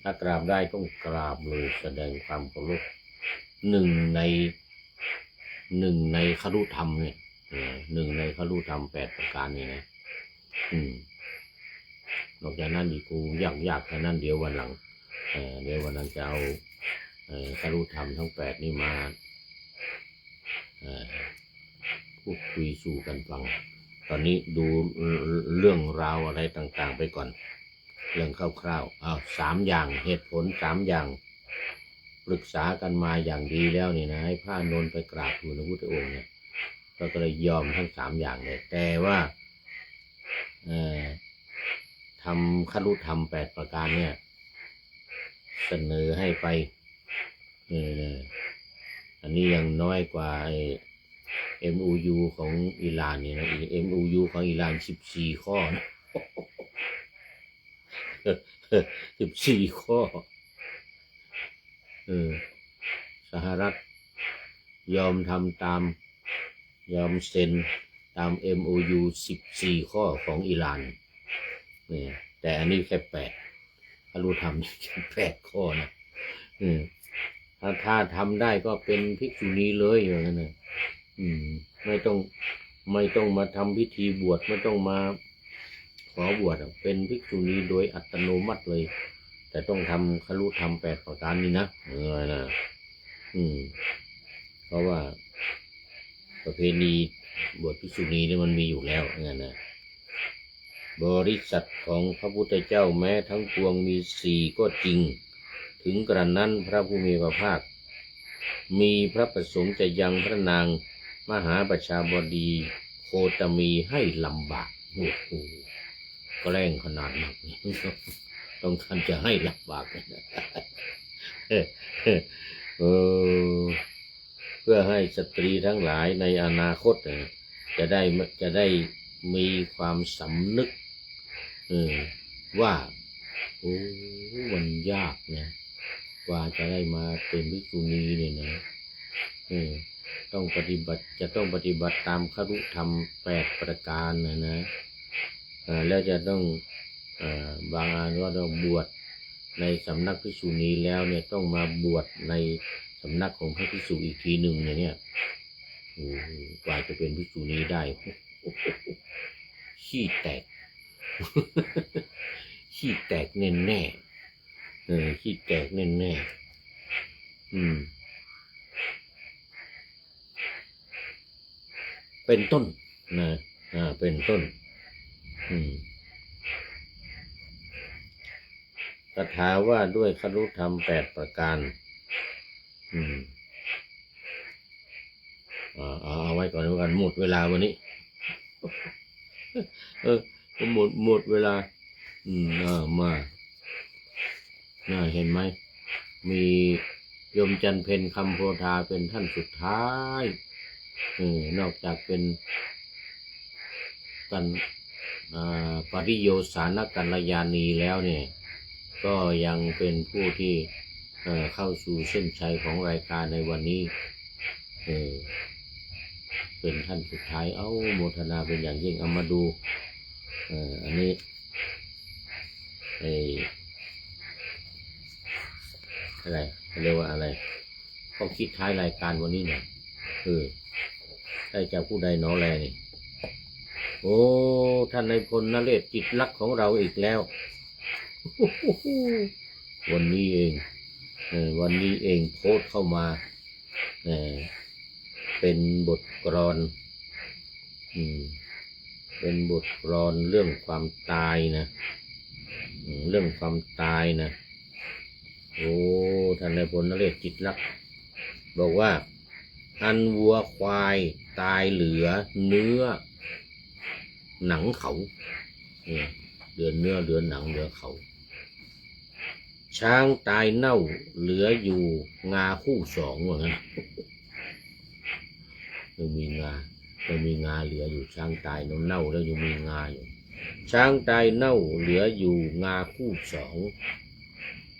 ถ้ากราบได้ต้องกราบเลยแสดงความเคารพหนึ่งในคฤธรรมเนี่ยหนึ่งในคฤธรรม8 ประการนี่นะนอกจากนั้นอีกกูยากแค่นั้นเดี๋ยววันหลังจะเอาคฤธรรมทั้ง8นี่มาพูดคุยสู่กันฟังตอนนี้ดูเรื่องราวอะไรต่างๆไปก่อนเรื่องคร่าวๆ3 อย่างเหตุผล3 อย่างปรึกษากันมาอย่างดีแล้วนี่นะให้พระนนท์ไปกราบทูลพระพุทธองค์เนี่ยก็เลยยอมทั้ง3 อย่างเลยแต่ว่าทำคฤธรรม8 ประการเนี่ยเสนอให้ไปอันนี้ยังน้อยกว่าMOU ของอิหร่านนี่นะMOU ของอิหร่าน14 ข้อนะ14 ข้อสหรัฐยอมทำตามยอมเซ็นตาม MOU 14 ข้อของอิหร่านแต่อันนี้แค่8ถ้ารู้ทำแค่8 ข้อนะถ้าทำได้ก็เป็นภิกษุณีเลยอย่างนั้นนะไม่ต้องมาทำพิธีบวชไม่ต้องมาขอบวชเป็นภิกษุณีโดยอัตโนมัติเลยแต่ต้องทำคฤธรรม8 ประการนี้นะนะเพราะว่าประเพณีบวชภิกษุณีนี่มันมีอยู่แล้วงั้นนะบริษัทของพระพุทธเจ้าแม้ทั้งปวงมี4ก็จริงถึงกระนั้นพระผู้มีพระภาคมีพระประสงค์จะยังพระนางมหาประชาบดีโคตมีให้ลำบากโอ้โหแกล้งขนาดนั้นต้องท่านจะให้ลำบากเพื่อให้สตรีทั้งหลายในอนาคตจะได้มีความสำนึกว่าโอ้มันยากนะกว่าจะได้มาเป็นภิกษุณีเนี่ยนะจะต้องปฏิบัติตามคฤธรรม8 ประการนะแล้วจะต้องบางอันว่าเราบวชในสำนักภิกษุณีแล้วเนี่ยต้องมาบวชในสำนักของพระภิกษุอีกทีหนึ่งเนี่ยกว่าจะเป็นภิกษุณีได้ขี้แตกขี้แตกแน่แน่ขี้แตกแน่แน่เป็นต้นนะเป็นต้นคาถาว่าด้วยคฤธรรม8 ประการเอาไว้ก่อนหมดเวลาวันนี้หมดเวลามาเห็นไหมมีโยมจันเพ็ญคำโพธาเป็นท่านสุดท้ายนอกจากเป็นกันปริโยสานกัลยาณีแล้วเนี่ยก็ยังเป็นผู้ที่เข้าสู่เส้นชัยของรายการในวันนี้เป็นท่านสุดท้ายโมทนาเป็นอย่างยิ่งเอามาดูอันนี้อะไรเรียกว่าอะไรข้อคิดท้ายรายการวันนี้เนี่ยได้จากผู้ใดหนอแลนี่โอ้ท่านนายพลนเรศจิตลักษณ์ของเราอีกแล้ววันนี้เองโพสต์เข้ามาเป็นบทกลอนเป็นบทกลอนเรื่องความตายนะเรื่องความตายนะโอ้ท่านนายพลนเรศจิตลักษณ์ บอกว่าอันวัวควายตายเหลือเนื้อหนังเขาเหลือเนื้อเหลือหนังเหลือเขาช้างตายเน่าเหลืออยู่งาคู่สองว่างั้นยังมีงาเหลืออยู่ช้างตายเน่าแล้วยังมีงาอยู่ช้างตายเน่าเหลืออยู่งาคู่สอง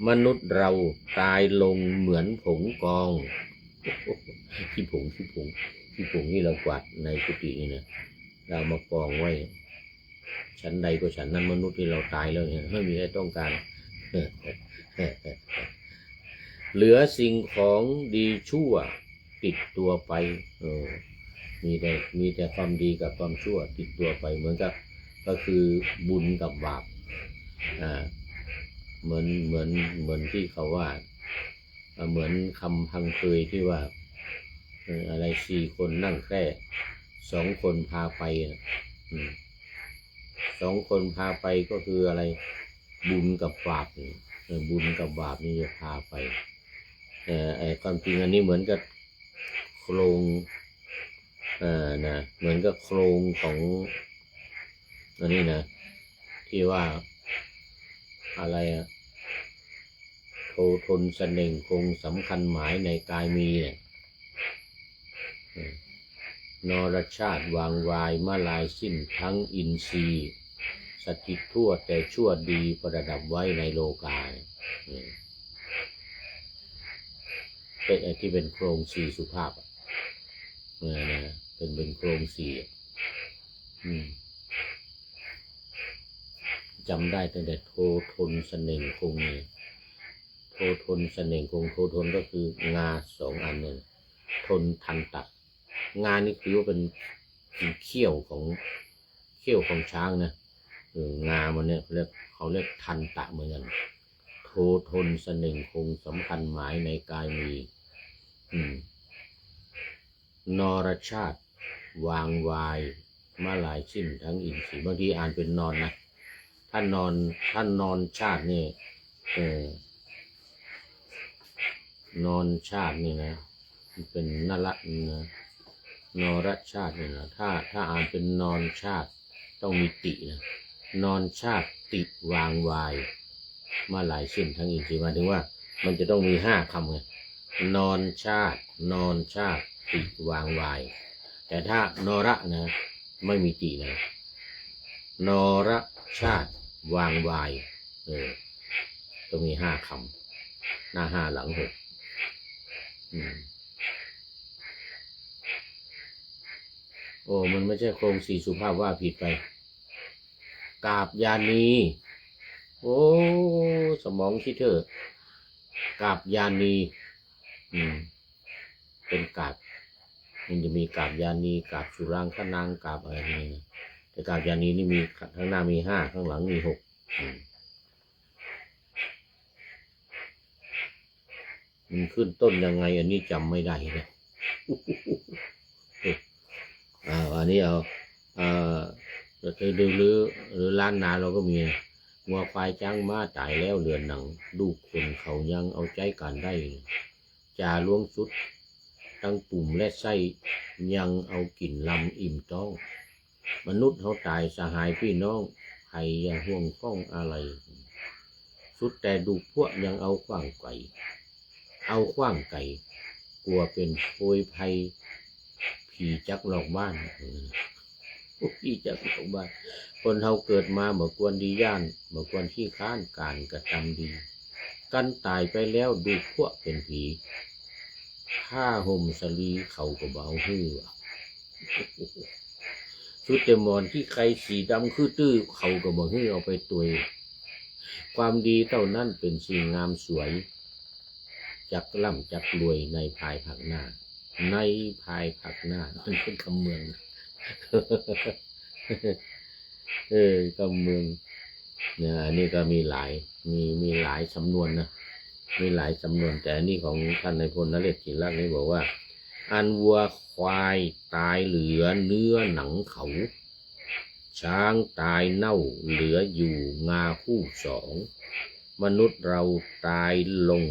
มนุษย์เราตายลงเหมือนผงกองขี้ผงนี่เรากวาดในกุฏินี่นะเรามากองไว้ชั้นใดก็ชั้นนั้นมนุษย์ที่เราตายแล้วเนี่ยไม่มีใครต้องการเหลือสิ่งของดีชั่วติดตัวไปมีแต่ความดีกับความชั่วติดตัวไปเหมือนกับก็คือบุญกับบาปเหมือนที่เขาว่าเหมือนคำพังเคยที่ว่าอะไร4 คนนั่งแคร่2 คนพาไป2 คนพาไปก็คืออะไรบุญกับบาปบุญกับบาปนี่จะพาไปความจริงอันนี้เหมือนกับโครงนะเหมือนกับโครงของอันนี้นะที่ว่าอะไรโททนเสน่ห์คงสำคัญหมายในกายมีเนี่ยนรชาติวางวายมาลายสิ้นทั้งอินทรีย์สถิตทั่วแต่ชั่วดีประดับไว้ในโลกาเป็นไอ้ที่เป็นโครง4สุภาพเป็นโครง4จำได้ตั้งแต่โททนเสน่ห์คงเนี่ยโททนเสน่ห์คงโททนก็คืองา2 อันเนี่ยทนทันตัดงานี่คือว่าเป็นเขี้ยวของช้างนะงามันเนี่ยเขาเรียกทันตะเหมือนกันโททนเสน่ห์คงสำคัญหมายในกายมีนรชาติวางวายมาลายสิ้นทั้งอินทรีย์บางทีอ่านเป็นนอนนะท่านนอนชาตินี่นอนชาตินี่นะเป็นนรนะนรชาตินี่นะถ้าอ่านเป็นนอนชาติต้องมีตินะนอนชาติติวางวายมาลายสิ้นทั้งอินทรีย์หมายถึงว่ามันจะต้องมี5 คำไงนอนชาติติวางวายแต่ถ้านระนะไม่มีตินะนรชาติวางวายต้องมี5 คำหน้า5หลัง6โอ้มันไม่ใช่โครง4สุภาพว่าผิดไปกาบยานีโอ้สมองคิดเถอะกาบยานีเป็นกาบมันจะมีกาบยานีกาบสุรางคนางกาบอะไรนี่แต่กาบยานีนี่มีข้างหน้ามี5ข้างหลังมี6มันขึ้นต้นยังไงอันนี้จำไม่ได้นะอันนี้เอาเคยดูหรือล้านนาเราก็มีงัวควายจ้างม้าตายแล้วเหลือหนังดูคนเขายังเอาใจกันได้จ่าล้วงสุดทั้งปุ่มและไส้ยังเอากลิ่นลำอิ่มต้องมนุษย์เขาตายสหายพี่น้องใครยังห่วงก้องอะไรสุดแต่ดูพวกยังเอาขว้างไก่กลัวเป็นโพยภัยผีจักหลอกบ้านผีจักหลอกบ้านคนเฮาเกิดมาเมื่อควรดีย่านเมื่อควรขี้ค้านการกระทำดีกันตายไปแล้วดูพวกเป็นผีผ้าห่มสลีเขาก็เบาหื้อชุดเตมอนที่ใครสีดำคือตื้อเขาก็บ่หื้อเอาไปตุยความดีเท่านั้นเป็นสิ่งงามสวยจักร่ำจักรวยในภายภาคหน้ามันเป็นคำเมืองคำเมืองเนี่ยอันนี้ก็มีหลายสำนวนนะมีหลายสำนวนแต่อันนี้ของท่านนายพลนเรศ จิรลักษณ์นี่บอกว่าอันวัวควายตายเหลือเนื้อหนังเขาช้างตายเน่าเหลืออยู่งาคู่2มนุษย์เราตายลง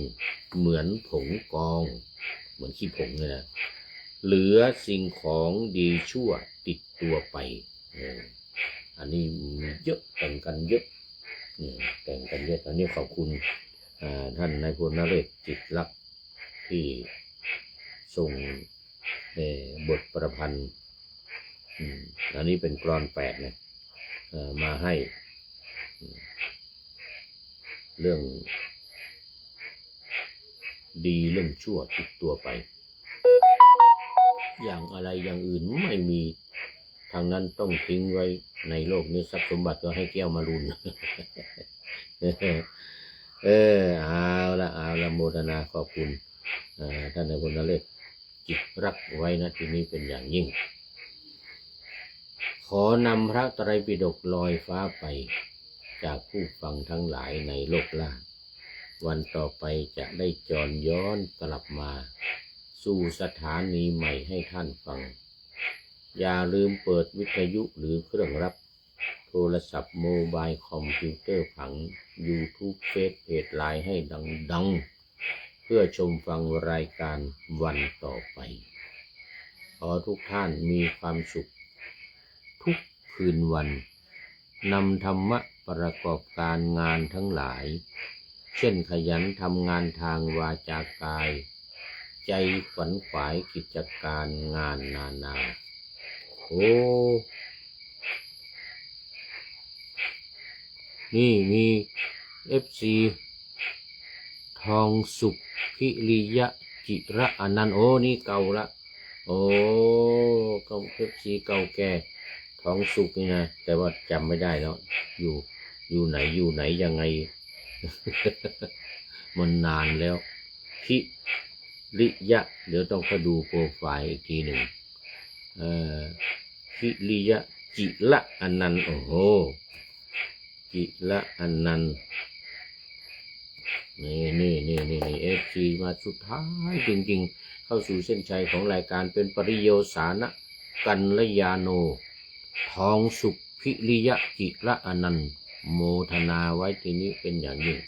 เหมือนผงกอง เหมือนขี้ผงเลยนะเหลือสิ่งของดีชั่วติดตัวไปอันนี้เยอะแต่งกันเยอะแต่งกันเยอะตอนนี้ขอบคุณท่านนายพลนเรศจิตรลักษณ์ที่ส่งบทประพันธ์อันนี้เป็นกลอน8เนี่ยมาให้เรื่องดีเรื่องชั่วติดตัวไปอย่างอะไรอย่างอื่นไม่มีทางนั้นต้องทิ้งไว้ในโลกนี้ทรัพย์สมบัติก็ให้แก้วมารุนเอาละโมทนาขอบคุณท่านนายพลนเรศจิตรักไว้นะที่นี้เป็นอย่างยิ่งขอนำพระไตรปิฎกลอยฟ้าไปจากผู้ฟังทั้งหลายในโลกล่างวันต่อไปจะได้จรย้อนกลับมาสู่สถานีใหม่ให้ท่านฟังอย่าลืมเปิดวิทยุหรือเครื่องรับโทรศัพท์โมบายคอมพิวเตอร์ผัง YouTube เฟซเพจไลน์ให้ดังๆเพื่อชมฟังรายการวันต่อไปขอทุกท่านมีความสุขทุกคืนวันนำธรรมะประกอบการงานทั้งหลายเช่นขยันทำงานทางวาจากายใจขวัญขวายกิจการงานนานานี่มี FC ทองสุขพิริยะจิระอนันต์นี่เก่าละก็ FC เก่าแก่ทองสุขนี่นะแต่ว่าจำไม่ได้แล้วอยู่ไหนยังไง มันนานแล้วพิริยะเดี๋ยวต้องไปดูโปรไฟล์อีกทีหนึ่งพิริยะจิระอนันต์จิระอนันต์นี่FG มาสุดท้ายจริงๆเข้าสู่เส้นชัยของรายการเป็นปริโยสานะกัลยาโนทองสุขพิริยะจิระอนันต์โมทนาไว้ทีนี้เป็นอย่างยิ่ง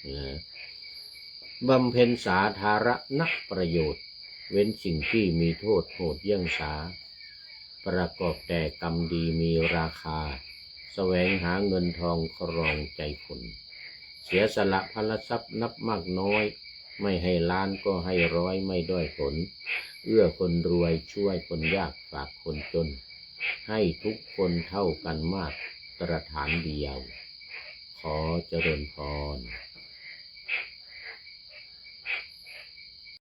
บำเพ็ญสาธารณประโยชน์เว้นสิ่งที่มีโทษโหดเยี่ยงสาประกอบแต่กรรมดีมีราคาแสวงหาเงินทองครองใจคนเสียสละพลทรัพย์นับมากน้อยไม่ให้ล้านก็ให้ร้อยไม่ด้อยผลเอื้อคนรวยช่วยคนยากฝากคนจนให้ทุกคนเท่ากันมากตรฐานเดียวขอเจริญพร